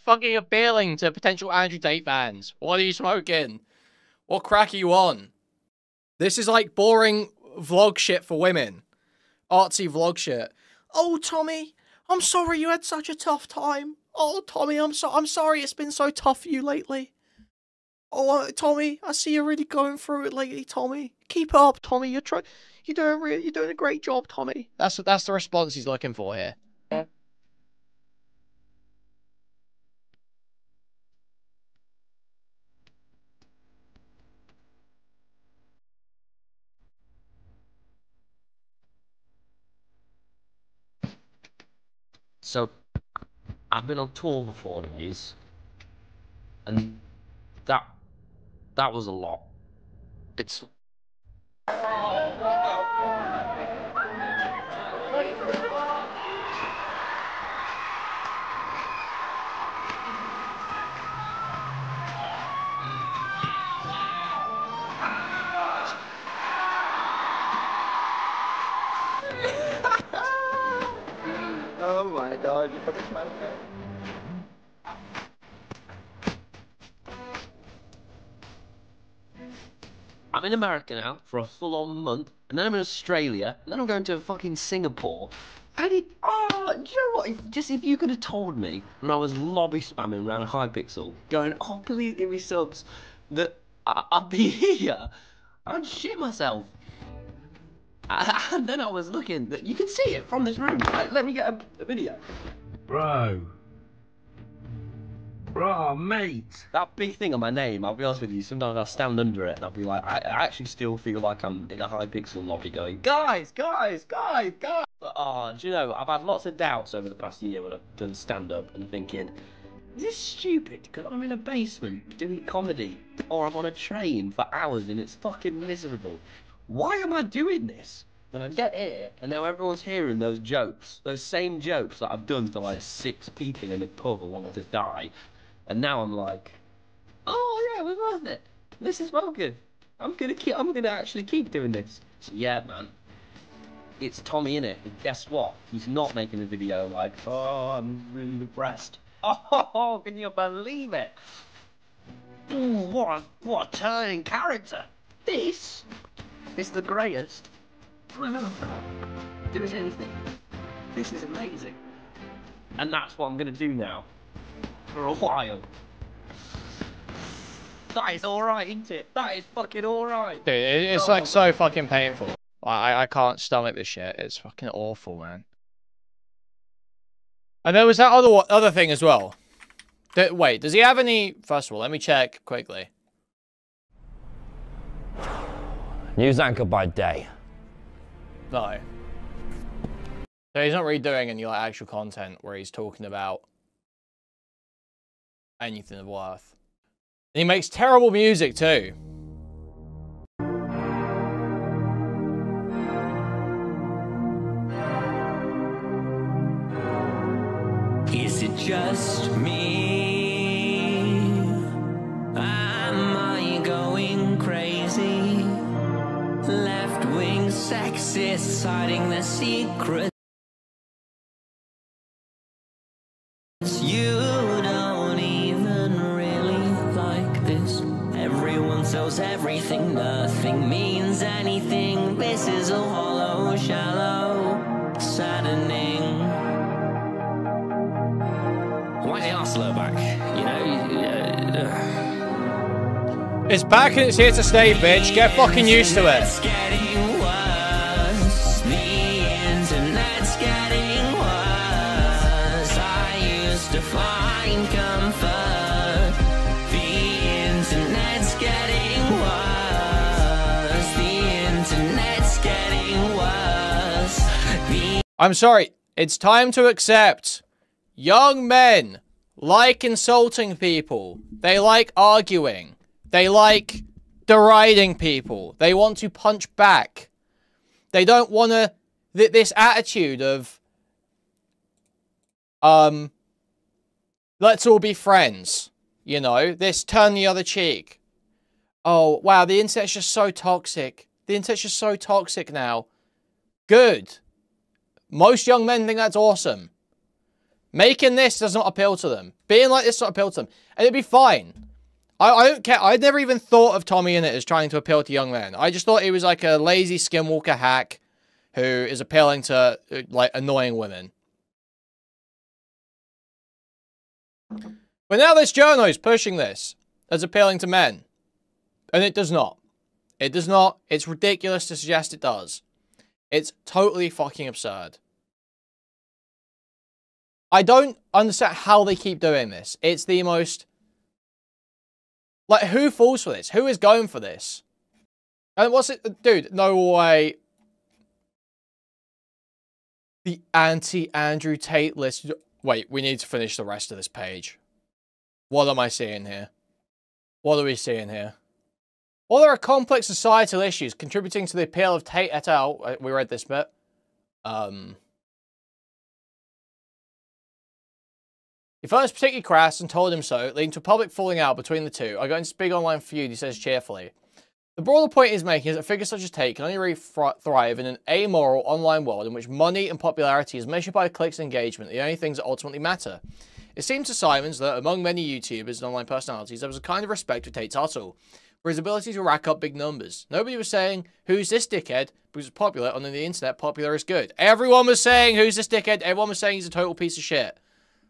fucking appealing to potential Andrew Tate fans. What are you smoking? What crack are you on? This is like boring vlog shit for women. Artsy vlog shit. Oh, Tommy, I'm sorry you had such a tough time. Oh, Tommy, I'm sorry it's been so tough for you lately. Oh, Tommy, I see you're really going through it lately, Tommy. Keep it up, Tommy. You're doing a great job, Tommy. That's the response he's looking for here. So, I've been on tour for 4 days, and that was a lot. It's... apology for this man. I'm in America now for a full-on month, and then I'm in Australia, and then I'm going to fucking Singapore. And do you know what? Just if you could have told me when I was lobby spamming around Hypixel, going, oh, please give me subs, that I'd be here, I'd shit myself. And then I was looking, you can see it from this room. Let me get a video. Bro, mate. That big thing on my name, I'll be honest with you, sometimes I'll stand under it and I'll be like, I actually still feel like I'm in a Hypixel lobby going, guys. Oh, do you know, I've had lots of doubts over the past year when I've done stand-up and thinking, is this stupid? Because I'm in a basement doing comedy, or I'm on a train for hours and it's fucking miserable. Why am I doing this? And I get here, and now everyone's hearing those jokes, those same jokes that I've done to like 6 people in a pub who wanted to die. And now I'm like, oh yeah, we're worth it. This is well good. I'm gonna actually keep doing this. So yeah, man. It's TommyInnit, and guess what? He's not making a video like, oh, I'm really depressed. Oh, can you believe it? Ooh, what a turning character. This is the greatest. Doing anything. This is amazing. And that's what I'm gonna do now. For a while. That is alright, isn't it? That is fucking alright. Dude, it's like so fucking painful. I can't stomach this shit. It's fucking awful, man. And there was that other thing as well. Wait, does he have any... First of all, let me check quickly. News anchor by day. No. So he's not really doing any like actual content where he's talking about anything of worth. And he makes terrible music too. Is it just me? Am I going crazy? Left-wing sexists hiding their secrets. You don't even really like this. Everyone sells everything, nothing means anything. This is a hollow, shallow, saddening. Why the arse back? You know, It's back and it's here to stay, bitch. Get fucking used to it. It's getting worse. The internet's getting worse. I used to find comfort. The internet's getting worse. The internet's getting worse. I'm sorry. It's time to accept. Young men like insulting people. They like arguing. They like deriding people. They want to punch back. They don't want to... This attitude of... let's all be friends. You know? This turn the other cheek. Oh, wow, the internet's just so toxic. The internet's just so toxic now. Good. Most young men think that's awesome. Making this does not appeal to them. Being like this does not appeal to them. And it'd be fine. I don't care. I'd never even thought of TommyInnit as trying to appeal to young men. I just thought he was like a lazy skinwalker hack who is appealing to, like, annoying women. But now this journo's pushing this as appealing to men. And it does not. It does not. It's ridiculous to suggest it does. It's totally fucking absurd. I don't understand how they keep doing this. It's the most... Like, who falls for this? Who is going for this? And what's it? Dude, no way. The anti-Andrew Tate list. Wait, we need to finish the rest of this page. What am I seeing here? What are we seeing here? While there are complex societal issues contributing to the appeal of Tate et al. We read this bit. He found this particularly crass and told him so, leading to a public falling out between the two. I got into this big online feud, he says cheerfully. The broader point he's making is that figures such as Tate can only really thrive in an amoral online world in which money and popularity is measured by clicks and engagement, the only things that ultimately matter. It seemed to Simons that among many YouTubers and online personalities, there was a kind of respect for Tate's hustle, for his ability to rack up big numbers. Nobody was saying, who's this dickhead? Because it's popular, and on the internet, popular is good. Everyone was saying, who's this dickhead? Everyone was saying he's a total piece of shit.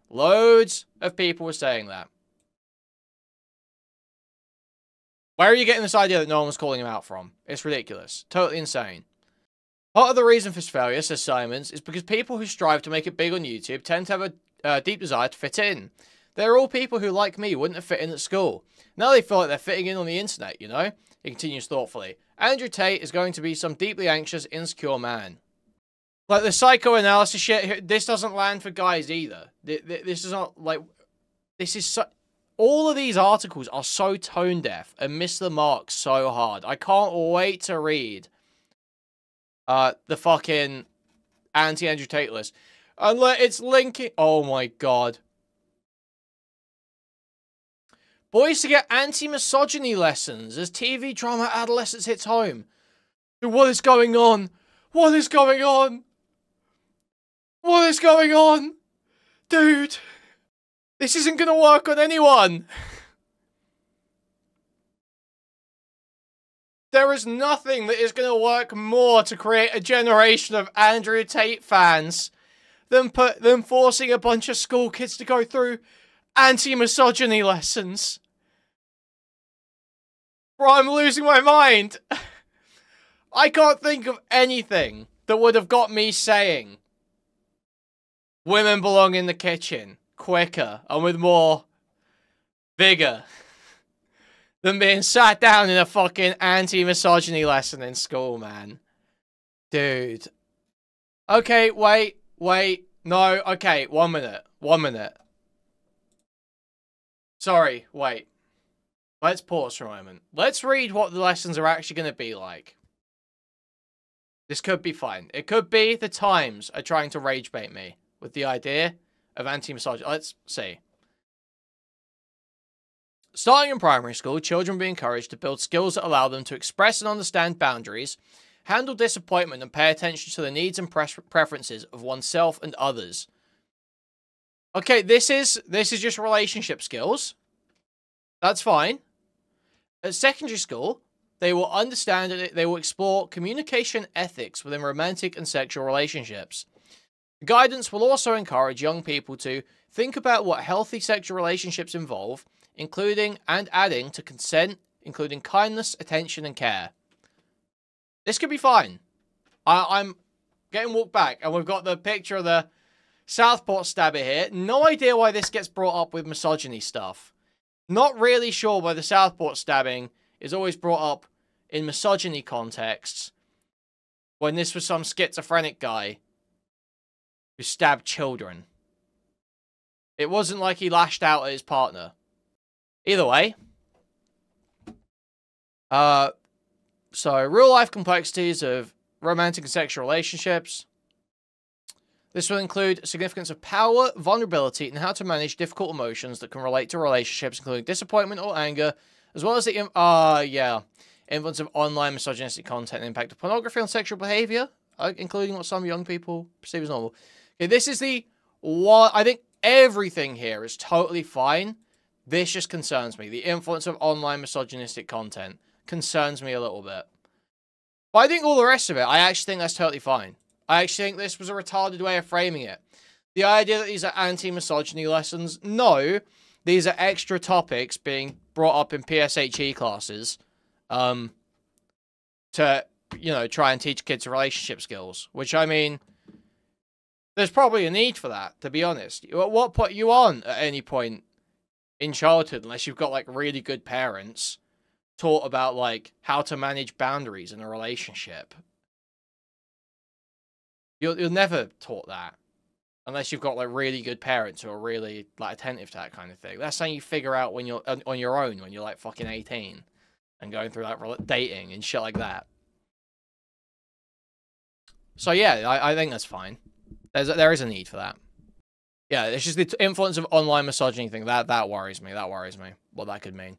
Loads of people were saying that. Where are you getting this idea that no one was calling him out from? It's ridiculous. Totally insane. Part of the reason for his failure, says Simons, is because people who strive to make it big on YouTube tend to have a deep desire to fit in. They're all people who, like me, wouldn't have fit in at school. Now they feel like they're fitting in on the internet, you know? He continues thoughtfully. Andrew Tate is going to be some deeply anxious, insecure man. Like, the psychoanalysis shit, this doesn't land for guys either. This is not, like... This is so... All of these articles are so tone deaf and miss the mark so hard. I can't wait to read the fucking anti-Andrew Tate list. And it's linking... Oh my god. Boys to get anti-misogyny lessons as TV drama adolescence hits home. What is going on? What is going on? What is going on? Dude. This isn't going to work on anyone. There is nothing that is going to work more to create a generation of Andrew Tate fans than forcing a bunch of school kids to go through anti-misogyny lessons. Bro, I'm losing my mind. I can't think of anything that would have got me saying women belong in the kitchen quicker and with more vigor than being sat down in a fucking anti-misogyny lesson in school, man. Dude. Okay, wait. No, okay, 1 minute. Sorry, wait. Let's pause for a moment. Let's read what the lessons are actually going to be like. This could be fine. It could be the Times are trying to rage bait me with the idea of anti-misogyny. Let's see. Starting in primary school, children will be encouraged to build skills that allow them to express and understand boundaries, handle disappointment, and pay attention to the needs and preferences of oneself and others. Okay, this is just relationship skills. That's fine. At secondary school, they will understand and they will explore communication ethics within romantic and sexual relationships. The guidance will also encourage young people to think about what healthy sexual relationships involve, including and adding to consent, including kindness, attention, and care. This could be fine. I'm getting walked back, and we've got the picture of the Southport stabber here. No idea why this gets brought up with misogyny stuff. Not really sure why the Southport stabbing is always brought up in misogyny contexts when this was some schizophrenic guy who stabbed children. It wasn't like he lashed out at his partner. Either way. So, real-life complexities of romantic and sexual relationships. This will include significance of power, vulnerability, and how to manage difficult emotions that can relate to relationships, including disappointment or anger, as well as the influence of online misogynistic content and impact of pornography on sexual behavior, including what some young people perceive as normal. Okay, this is the one. I think everything here is totally fine. This just concerns me. The influence of online misogynistic content concerns me a little bit. But I think all the rest of it, I actually think that's totally fine. I actually think this was a retarded way of framing it. The idea that these are anti-misogyny lessons, no. These are extra topics being brought up in PSHE classes to, you know, try and teach kids relationship skills. Which, I mean, there's probably a need for that, to be honest. What put you on at any point in childhood, unless you've got, like, really good parents, taught about, like, how to manage boundaries in a relationship? You're never taught that. Unless you've got, like, really good parents who are really, like, attentive to that kind of thing. That's something you figure out when you're on your own, when you're, like, fucking 18. And going through, like, dating and shit like that. So, yeah, I think that's fine. There is a need for that. Yeah, it's just the influence of online misogyny thing. That worries me. That worries me. What that could mean.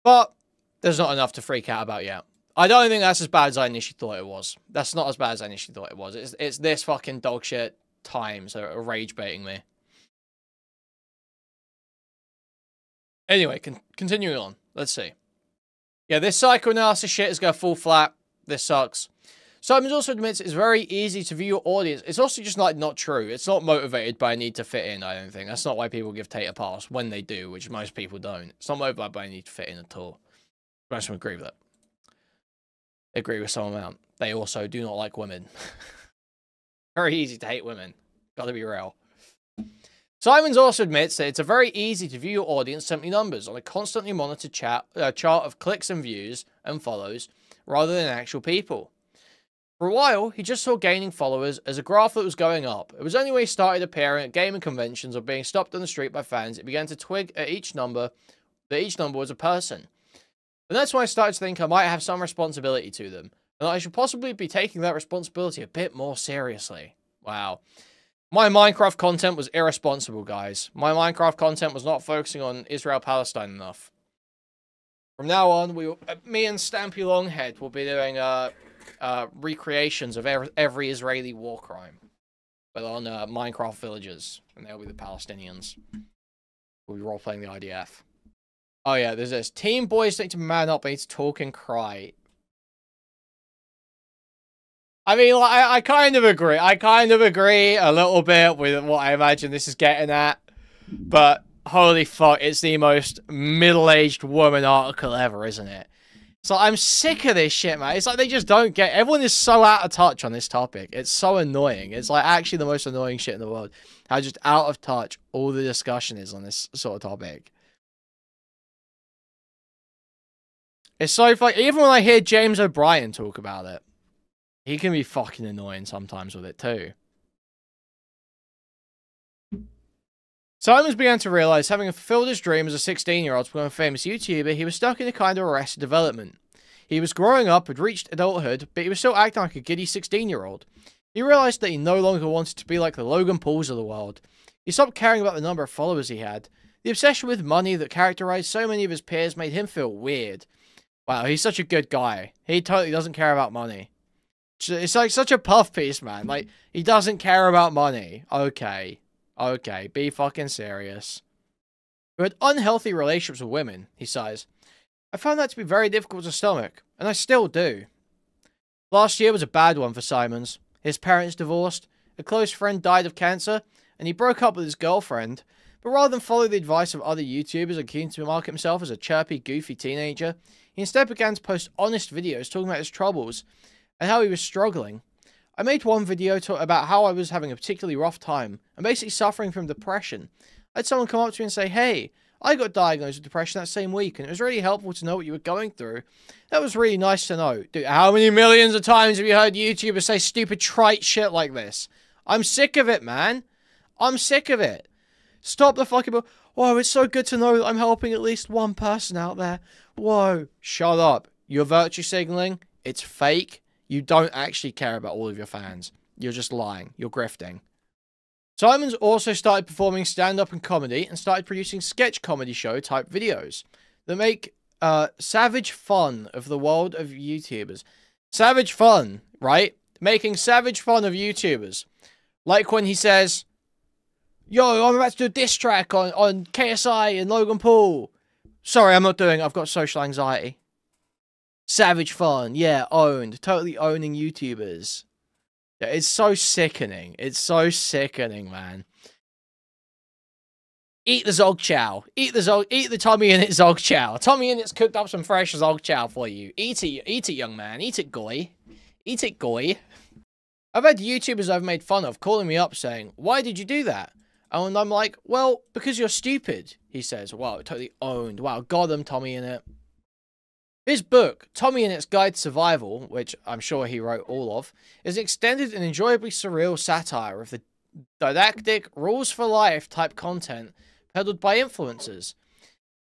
But, there's not enough to freak out about yet. I don't think that's as bad as I initially thought it was. That's not as bad as I initially thought it was. It's this fucking dog shit times that are rage baiting me. Anyway, continuing on. Let's see. Yeah, this psychoanalysis shit is going to fall flat. This sucks. Simons also admits it's very easy to view your audience. It's also just like not true. It's not motivated by a need to fit in, I don't think. That's not why people give Tate a pass when they do, which most people don't. It's not motivated by a need to fit in at all. Most of them agree with that. Agree with some amount. They also do not like women. Very easy to hate women. Gotta be real. Simons also admits that it's very easy to view your audience simply numbers on a constantly monitored chart of clicks and views and follows rather than actual people. For a while, he just saw gaining followers as a graph that was going up. It was only when he started appearing at gaming conventions or being stopped on the street by fans, it began to twig at each number that each number was a person. And that's when I started to think I might have some responsibility to them, and that I should possibly be taking that responsibility a bit more seriously. Wow. My Minecraft content was irresponsible, guys. My Minecraft content was not focusing on Israel-Palestine enough. From now on, me and Stampy Longhead will be doing recreations of every Israeli war crime, but on Minecraft villages, and they'll be the Palestinians. We'll be role-playing the IDF. Oh yeah, there's this. Team boys need to man up, they need to talk and cry. I mean, like, I kind of agree. I kind of agree a little bit with what I imagine this is getting at. But, holy fuck, it's the most middle-aged woman article ever, isn't it? So I'm sick of this shit, man. It's like they just don't get... Everyone is so out of touch on this topic. It's so annoying. It's like actually the most annoying shit in the world. How just out of touch all the discussion is on this sort of topic. It's so funny. Even when I hear James O'Brien talk about it, he can be fucking annoying sometimes with it too. Simons began to realise, having fulfilled his dream as a 16-year-old to become a famous YouTuber, he was stuck in a kind of arrested development. He was growing up, had reached adulthood, but he was still acting like a giddy 16-year-old. He realised that he no longer wanted to be like the Logan Pauls of the world. He stopped caring about the number of followers he had. The obsession with money that characterised so many of his peers made him feel weird. Wow, he's such a good guy. He totally doesn't care about money. It's like such a puff piece, man. Like, he doesn't care about money. Okay. Okay, be fucking serious. Who had unhealthy relationships with women, he sighs. I found that to be very difficult to stomach, and I still do. Last year was a bad one for Simons. His parents divorced, a close friend died of cancer, and he broke up with his girlfriend. But rather than follow the advice of other YouTubers and keen to market himself as a chirpy, goofy teenager, he instead began to post honest videos talking about his troubles and how he was struggling. I made one video about how I was having a particularly rough time and basically suffering from depression. I had someone come up to me and say, hey, I got diagnosed with depression that same week, and it was really helpful to know what you were going through. That was really nice to know. Dude, how many millions of times have you heard YouTubers say stupid, trite shit like this? I'm sick of it, man. I'm sick of it. Stop the fucking... Whoa, it's so good to know that I'm helping at least one person out there. Whoa. Shut up. You're virtue signaling. It's fake. You don't actually care about all of your fans. You're just lying. You're grifting. Simons also started performing stand-up and comedy and started producing sketch comedy show type videos that make savage fun of the world of YouTubers. Savage fun, right? Making savage fun of YouTubers. Like when he says, yo, I'm about to do a diss track on KSI and Logan Paul. Sorry, I'm not doing it. I've got social anxiety. Savage fun. Yeah, owned. Totally owning YouTubers. Yeah, it's so sickening. It's so sickening, man. Eat the Zog Chow. Eat the TommyInnit Zog Chow. TommyInnit's cooked up some fresh Zog Chow for you. Eat it, young man. Eat it, goy. Eat it, goy. I've had YouTubers I've made fun of calling me up saying, why did you do that? And I'm like, well, because you're stupid, he says. Wow, totally owned. Wow, got them, TommyInnit. His book, TommyInnit's Guide to Survival, which I'm sure he wrote all of, is an extended and enjoyably surreal satire of the didactic, rules-for-life type content peddled by influencers.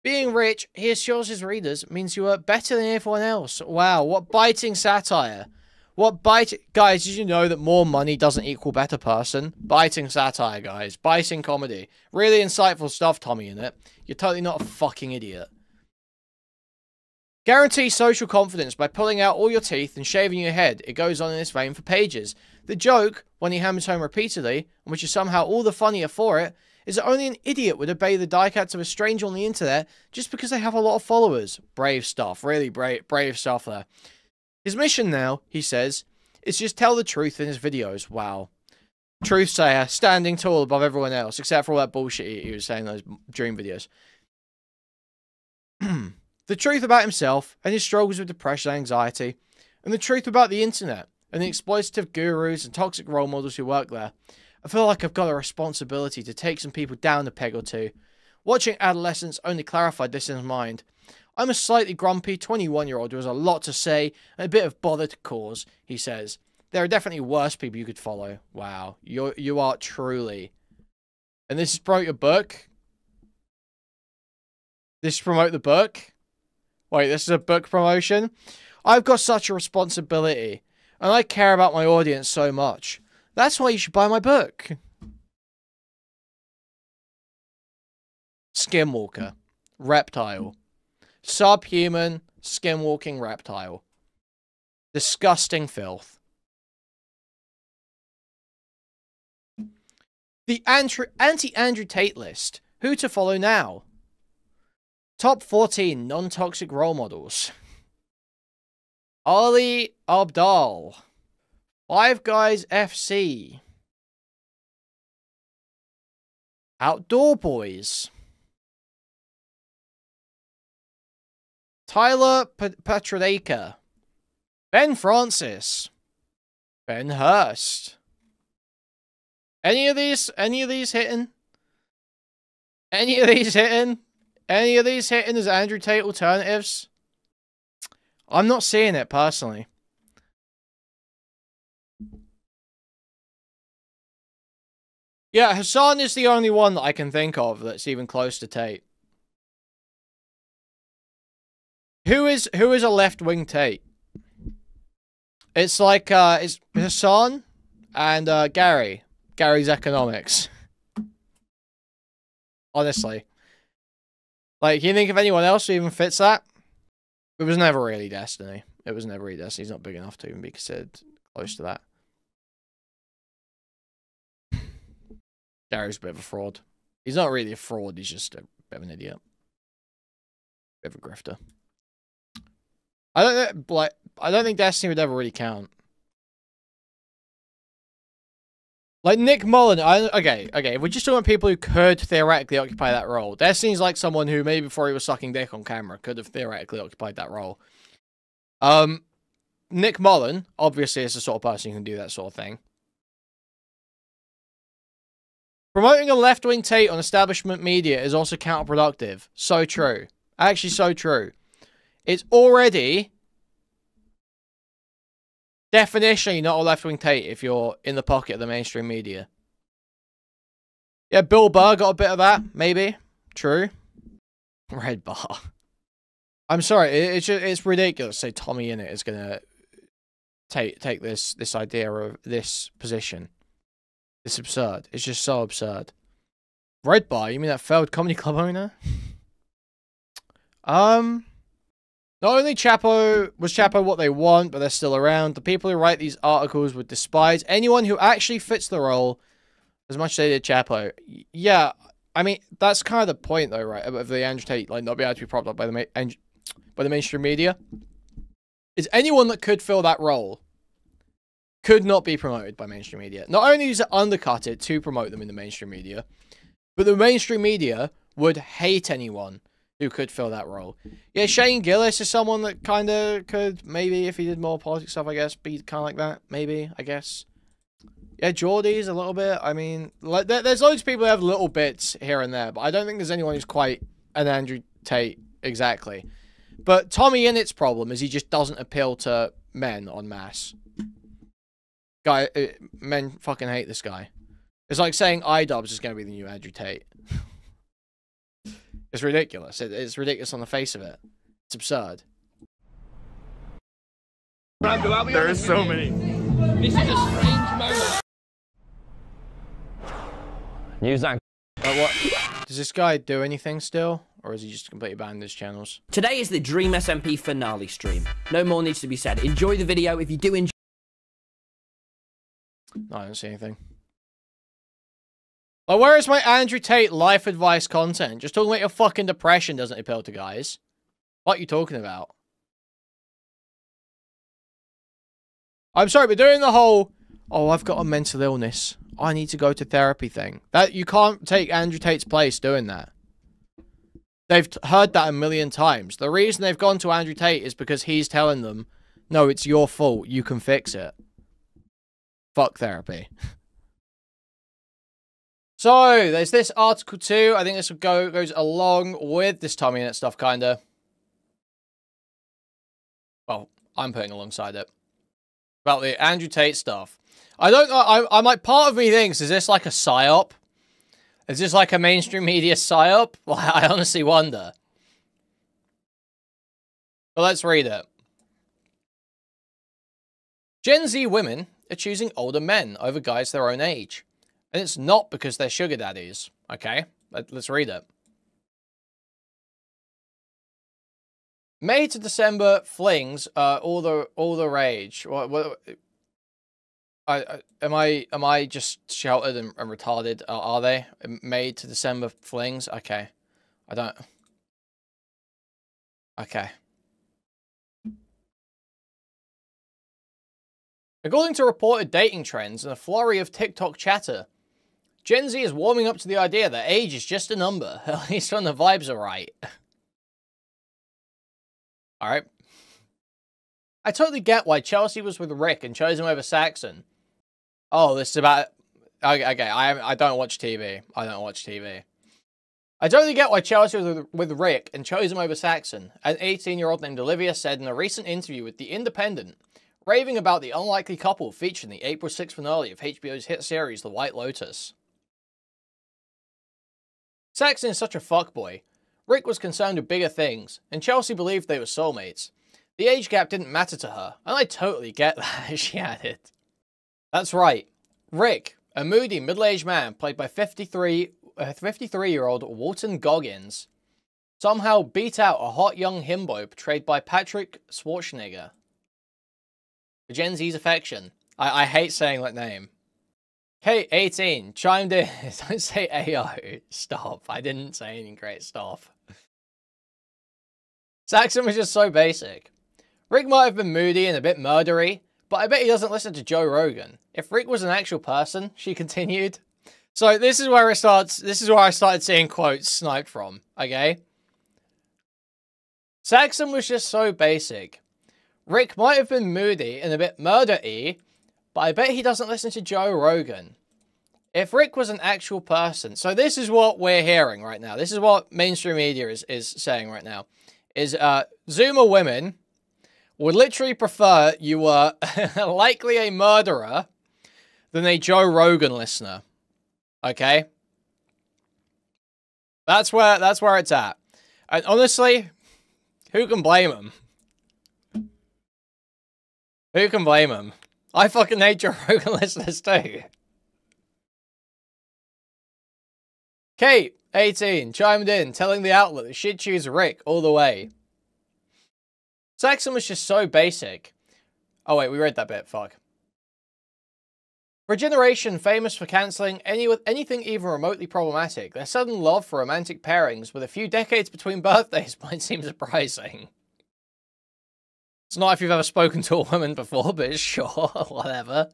Being rich, he assures his readers, means you are better than everyone else. Wow, what biting satire. Guys, did you know that more money doesn't equal better person? Biting satire, guys. Biting comedy. Really insightful stuff, TommyInnit. You're totally not a fucking idiot. Guarantee social confidence by pulling out all your teeth and shaving your head. It goes on in this vein for pages. The joke, when he hammers home repeatedly, and which is somehow all the funnier for it, is that only an idiot would obey the diecast of a stranger on the internet just because they have a lot of followers. Brave stuff. Really brave stuff there. His mission now, he says, is just tell the truth in his videos. Wow. Truthsayer, standing tall above everyone else, except for all that bullshit he was saying in those dream videos. The truth about himself and his struggles with depression and anxiety, and the truth about the internet and the exploitative gurus and toxic role models who work there. I feel like I've got a responsibility to take some people down a peg or two. Watching Adolescence only clarified this in his mind. I'm a slightly grumpy 21-year-old who has a lot to say and a bit of bother to cause, he says. There are definitely worse people you could follow. Wow, you are truly. And this is promote your book? This is promote the book? Wait, this is a book promotion? I've got such a responsibility, and I care about my audience so much. That's why you should buy my book. Skinwalker. Reptile. Subhuman, skinwalking reptile. Disgusting filth. The anti-Andrew Tate list. Who to follow now? Top 14 non-toxic role models. Ali Abdal. Five Guys FC. Outdoor Boys. Tyler Petrodeka. Ben Francis. Ben Hurst. Any of these hitting? Any of these hitting? Any of these hitting as Andrew Tate alternatives? I'm not seeing it, personally. Yeah, Hassan is the only one that I can think of that's even close to Tate. Who is a left-wing Tate? It's like, it's Hassan and Gary. Gary's Economics. Honestly. Like, you think of anyone else who even fits that? It was never really Destiny. It was never really Destiny. He's not big enough to even be considered close to that. Gary's a bit of a fraud. He's not really a fraud, he's just a bit of an idiot. Bit of a grifter. I don't think Destiny would ever really count. Like Nick Mullen, okay, if we just talking about people who could theoretically occupy that role. Destiny's like someone who maybe before he was sucking dick on camera could have theoretically occupied that role. Nick Mullen, obviously, is the sort of person who can do that sort of thing. Promoting a left-wing Tate on establishment media is also counterproductive. So true. Actually, so true. It's already definitionally not a left-wing Tate if you're in the pocket of the mainstream media. Yeah, Bill Burr got a bit of that, maybe. True. Red bar. I'm sorry, it's ridiculous to say TommyInnit is going to take this idea of this position. It's absurd. It's just so absurd. Red bar? You mean that failed comedy club owner? Not only was Chapo what they want, but they're still around. The people who write these articles would despise anyone who actually fits the role as much as they did Chapo. Yeah, I mean, that's kind of the point, though, right? Of the Andrew Tate, like, not being able to be propped up by the mainstream media. Is anyone that could fill that role could not be promoted by mainstream media. Not only does it undercut it to promote them in the mainstream media, but the mainstream media would hate anyone who could fill that role. Yeah, Shane Gillis is someone that kind of could, maybe, if he did more politics stuff, I guess, be kind of like that. Maybe, I guess. Yeah, Geordie's a little bit. I mean, like, there's loads of people who have little bits here and there, but I don't think there's anyone who's quite an Andrew Tate exactly. But TommyInnit's problem is he just doesn't appeal to men en masse. Men fucking hate this guy. It's like saying iDubbbz is going to be the new Andrew Tate. It's ridiculous. It's ridiculous on the face of it. It's absurd. There are so many. This is a strange moment. News anchor. What? Does this guy do anything still? Or is he just completely banned his channels? Today is the Dream SMP finale stream. No more needs to be said. Enjoy the video. If you do enjoy... No, I don't see anything. Like, where is my Andrew Tate life advice content? Just talking about your fucking depression doesn't appeal to guys. What are you talking about? I'm sorry, but doing the whole, oh, I've got a mental illness, I need to go to therapy thing. That, you can't take Andrew Tate's place doing that. They've heard that a million times. The reason they've gone to Andrew Tate is because he's telling them, no, it's your fault, you can fix it. Fuck therapy. So, there's this article too. I think this goes along with this TommyInnit stuff, kinda. Well, I'm putting alongside it. About the Andrew Tate stuff. I don't know, I'm like, part of me thinks, is this like a psyop? Is this like a mainstream media psyop? Well, I honestly wonder. But let's read it. Gen Z women are choosing older men over guys their own age. And it's not because they're sugar daddies. Okay, let's read it. May to December flings all the rage. What am I just shouted and retarded? Are they May to December flings? Okay, I don't. Okay. According to reported dating trends and a flurry of TikTok chatter, Gen Z is warming up to the idea that age is just a number, at least when the vibes are right. Alright. I totally get why Chelsea was with Rick and chose him over Saxon. Oh, this is about... Okay, I don't watch TV. I don't watch TV. I totally get why Chelsea was with Rick and chose him over Saxon. An 18-year-old named Olivia said in a recent interview with The Independent, raving about the unlikely couple featured in the April 6th finale of HBO's hit series The White Lotus. Saxon is such a fuckboy. Rick was concerned with bigger things, and Chelsea believed they were soulmates. The age gap didn't matter to her, and I totally get that, she added. That's right. Rick, a moody middle-aged man played by 53-year-old Walton Goggins, somehow beat out a hot young himbo portrayed by Patrick Schwarzenegger. For Gen Z's affection. I hate saying that name. Kate, 18, chimed in. Don't say AO. Stop. I didn't say anything great. Stop. Saxon was just so basic. Rick might have been moody and a bit murdery, but I bet he doesn't listen to Joe Rogan. If Rick was an actual person, she continued. So this is where it starts. This is where I started seeing quotes sniped from. Okay? Saxon was just so basic. Rick might have been moody and a bit murder-y, but I bet he doesn't listen to Joe Rogan. If Rick was an actual person... So this is what we're hearing right now. This is what mainstream media is saying right now. Is Zoomer women would literally prefer you were likely a murderer than a Joe Rogan listener. Okay? That's where it's at. And honestly, who can blame them? Who can blame them? I fucking hate Joe Rogan listeners too. Kate, 18, chimed in, telling the outlet that she'd choose Rick all the way. Saxon was just so basic. Oh wait, we read that bit, fuck. For a generation famous for cancelling anything even remotely problematic, their sudden love for romantic pairings with a few decades between birthdays might seem surprising. It's not if you've ever spoken to a woman before, but sure, whatever.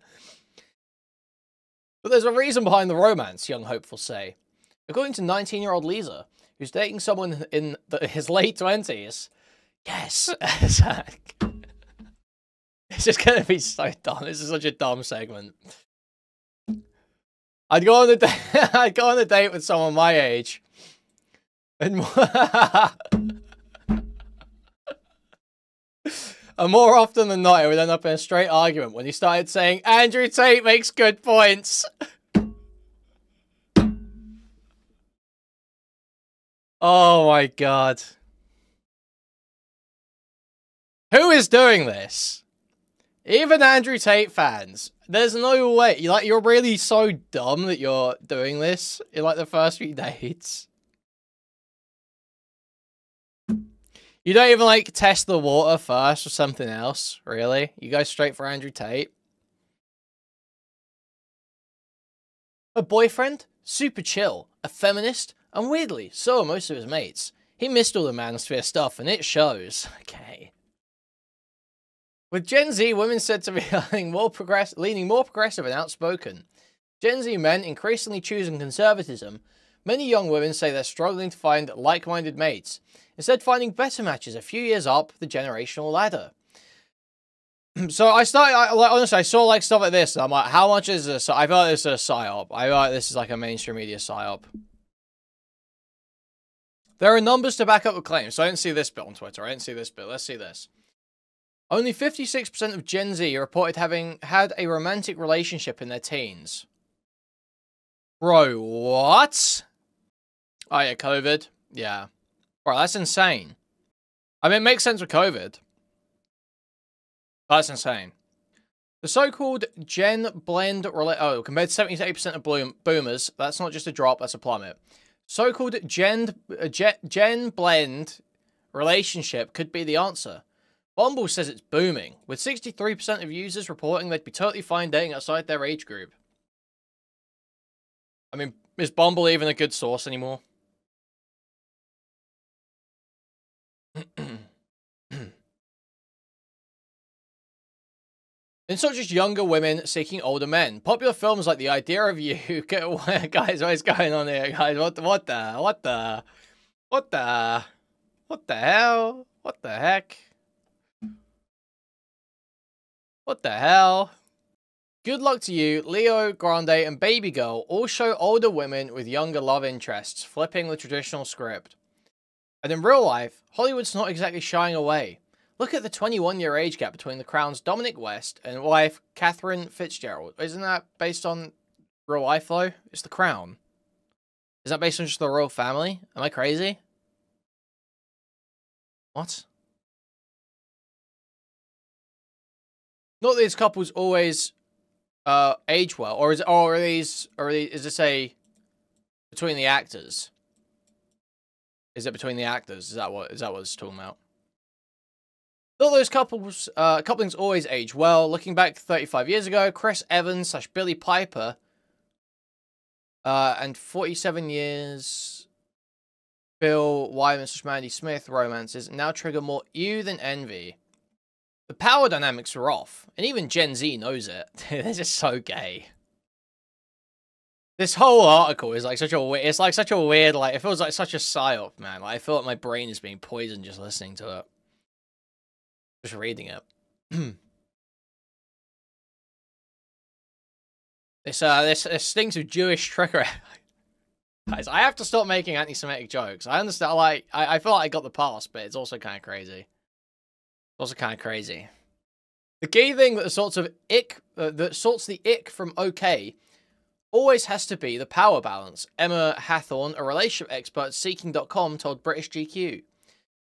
But there's a reason behind the romance, young hopefuls say. According to 19-year-old Lisa, who's dating someone in his late 20s. Yes, Zach. This is going to be so dumb. This is such a dumb segment. I'd go on a date with someone my age. And more often than not, it would end up in a straight argument when he started saying, Andrew Tate makes good points. Oh my god. Who is doing this? Even Andrew Tate fans. There's no way. You're really so dumb that you're doing this in like the first few dates. You don't even, like, test the water first or something else? Really? You go straight for Andrew Tate? A boyfriend? Super chill. A feminist? And weirdly, so are most of his mates. He missed all the Manosphere stuff, and it shows. Okay. With Gen Z, women said to be leaning more progressive and outspoken. Gen Z men increasingly choosing conservatism. Many young women say they're struggling to find like-minded mates, instead finding better matches a few years up the generational ladder. So honestly, I saw like stuff like this, and I'm like, how much is this? I feel like this is a psyop. I feel like this is like a mainstream media psyop. There are numbers to back up the claim, so I didn't see this bit on Twitter. I didn't see this bit. Let's see this. Only 56% of Gen Z reported having had a romantic relationship in their teens. Bro, what? Oh yeah, COVID. Yeah. Bro, that's insane. I mean, it makes sense with COVID. That's insane. The so-called Gen Blend compared to 78% of boomers, that's not just a drop, that's a plummet. So-called Gen Blend relationship could be the answer. Bumble says it's booming, with 63% of users reporting they'd be totally fine dating outside their age group. I mean, is Bumble even a good source anymore? It's not just younger women seeking older men. Popular films like The Idea of You, guys, what is going on here, guys? What the hell? What the heck? What the hell? Good Luck to You, Leo Grande, and Baby Girl all show older women with younger love interests, flipping the traditional script. And in real life, Hollywood's not exactly shying away. Look at the 21-year age gap between The Crown's Dominic West and wife Catherine Fitzgerald. Isn't that based on real life, though? It's The Crown. Is that based on just the royal family? Am I crazy? What? Not that these couples always age well, or is this a between the actors? Is it between the actors? Is that what it's talking about? Not those couplings always age well. Looking back 35 years ago, Chris Evans / Billy Piper, and 47 years Bill Wyman / Mandy Smith romances now trigger more ew than envy. The power dynamics are off, and even Gen Z knows it. They're just so gay. This whole article is like such a weird, it feels like such a psyop, man. Like, I feel like my brain is being poisoned just listening to it. Just reading it. This stinks of Jewish trickery. Guys, I have to stop making anti-Semitic jokes. I understand, like, I feel like I got the pass, but it's also kind of crazy. The key thing that sorts the ick from okay always has to be the power balance. Emma Hathorn, a relationship expert at Seeking.com, told British GQ.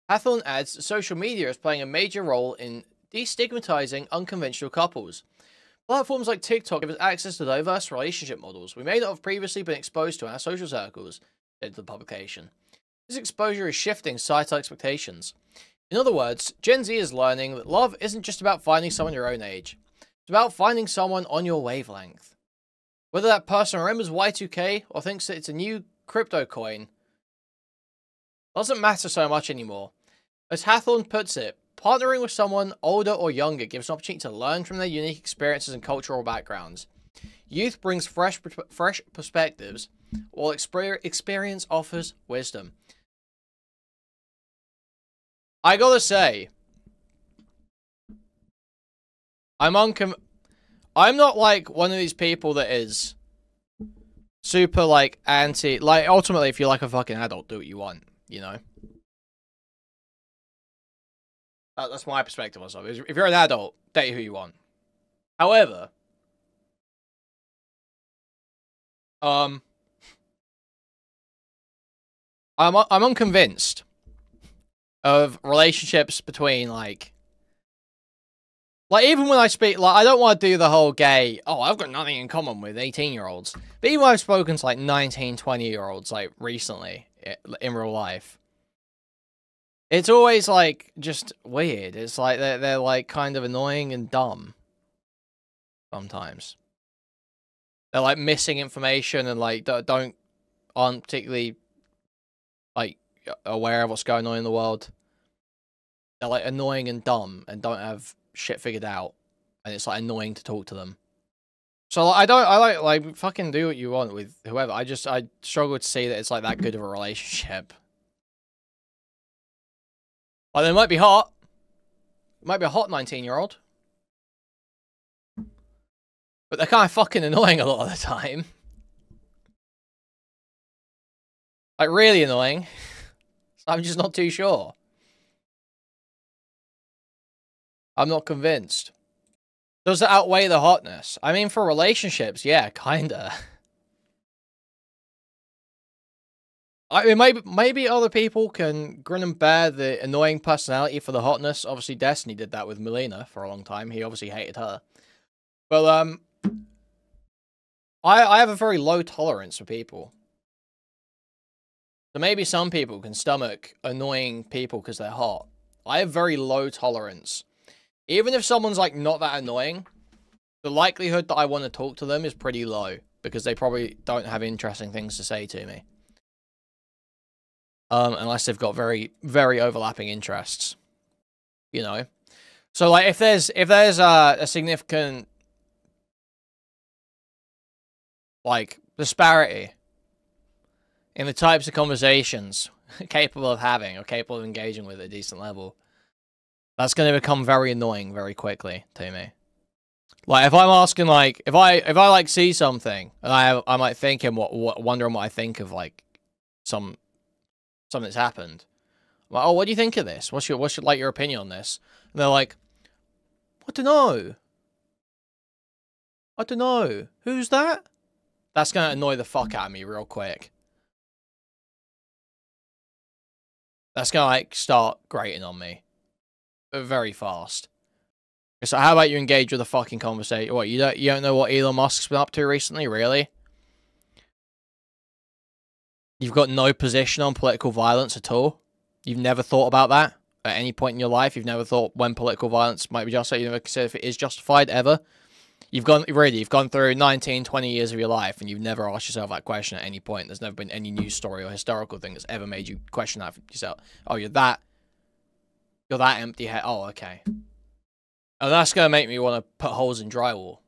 Hathorn adds social media is playing a major role in destigmatizing unconventional couples. Platforms like TikTok give us access to diverse relationship models we may not have previously been exposed to in our social circles, said the publication. This exposure is shifting societal expectations. In other words, Gen Z is learning that love isn't just about finding someone your own age. It's about finding someone on your wavelength. Whether that person remembers Y2K or thinks that it's a new crypto coin doesn't matter so much anymore. As Hathorn puts it, partnering with someone older or younger gives an opportunity to learn from their unique experiences and cultural backgrounds. Youth brings fresh perspectives, while experience offers wisdom. I gotta say, I'm not like one of these people that is super like anti, like ultimately if you're like a fucking adult, do what you want, you know? That's my perspective on something. If you're an adult, date who you want. However, I'm unconvinced of relationships between like even when I speak, like, I don't want to do the whole gay, oh, I've got nothing in common with 18-year-olds. But even when I've spoken to like 19, 20-year-olds like recently in real life, It's always like just weird. It's like they're like kind of annoying and dumb. Sometimes they're like missing information and like aren't particularly like aware of what's going on in the world. They're like annoying and dumb and don't have shit figured out, and it's like annoying to talk to them. So like, I like fucking do what you want with whoever. I struggle to see that it's like that good of a relationship. Like they might be hot. Might be a hot 19-year-old. But they're kind of fucking annoying a lot of the time. Like really annoying. So I'm just not too sure. I'm not convinced. Does it outweigh the hotness? I mean, for relationships, yeah, kinda. I mean, maybe other people can grin and bear the annoying personality for the hotness. Obviously, Destiny did that with Melina for a long time. He obviously hated her. But, I have a very low tolerance for people. So maybe some people can stomach annoying people because they're hot. I have very low tolerance. Even if someone's, like, not that annoying, the likelihood that I want to talk to them is pretty low. Because they probably don't have interesting things to say to me. Unless they've got very, very overlapping interests. You know? So, like, if there's a significant, like, disparity in the types of conversations capable of having or capable of engaging with at a decent level, that's going to become very annoying very quickly to me. Like, if I'm asking, like, if I like see something and I might think and wondering what I think of, like, something that's happened. I'm like, oh, what do you think of this? What's your opinion on this? And they're like, I don't know. I don't know. Who's that? That's gonna annoy the fuck out of me real quick. That's gonna like start grating on me very fast. So how about you engage with a fucking conversation? What, you don't know what Elon Musk's been up to recently, really? You've got no position on political violence at all? You've never thought about that at any point in your life? You've never thought when political violence might be justified? You've never considered if it is justified, ever? You've gone through 19, 20 years of your life and you've never asked yourself that question at any point. There's never been any news story or historical thing that's ever made you question that for yourself. Oh, you're that empty head. Oh, okay. And that's going to make me want to put holes in drywall.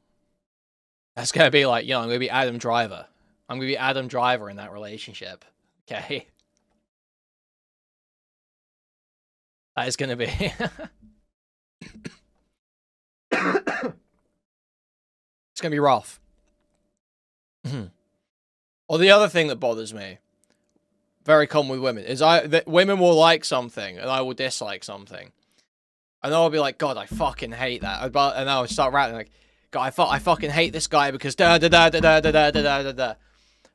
That's going to be like, you know, I'm going to be Adam Driver. I'm going to be Adam Driver in that relationship. Okay? That is going to be... It's going to be rough. Or the other thing that bothers me, very common with women, is that women will like something and I will dislike something. And I'll be like, God, I fucking hate that. And I'll start ranting like, God, I fucking hate this guy because da da da da da da da da da da.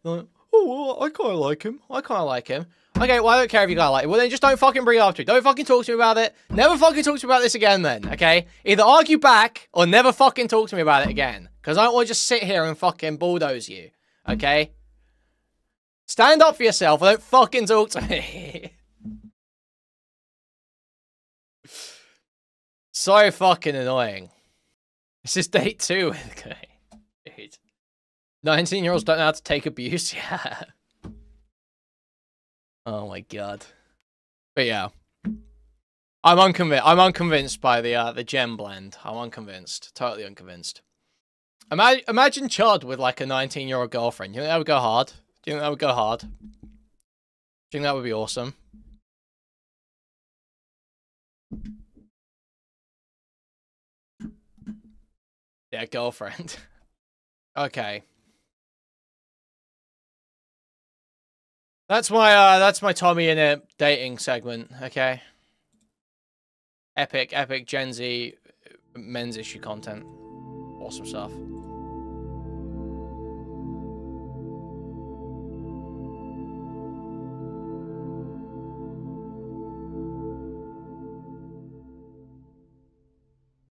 Like, oh, well, I kind of like him. I kind of like him. Okay, well, I don't care if you kind of like him. Well, then just don't fucking bring it up to me. Don't fucking talk to me about it. Never fucking talk to me about this again then, okay? Either argue back or never fucking talk to me about it again. Because I don't want to just sit here and fucking bulldoze you, okay? Stand up for yourself or don't fucking talk to me. So fucking annoying. This is date 2 with Kuih. Dude. 19-year-olds don't know how to take abuse. Yeah. Oh my god. But yeah. I'm unconvinced by the gem blend. I'm unconvinced. Totally unconvinced. Imagine Chud with like a 19-year-old girlfriend. You think that would go hard? Do you think that would go hard? Do you think that would be awesome? Yeah, girlfriend. Okay. That's my TommyInnit dating segment, okay? Epic Gen Z men's issue content. Awesome stuff.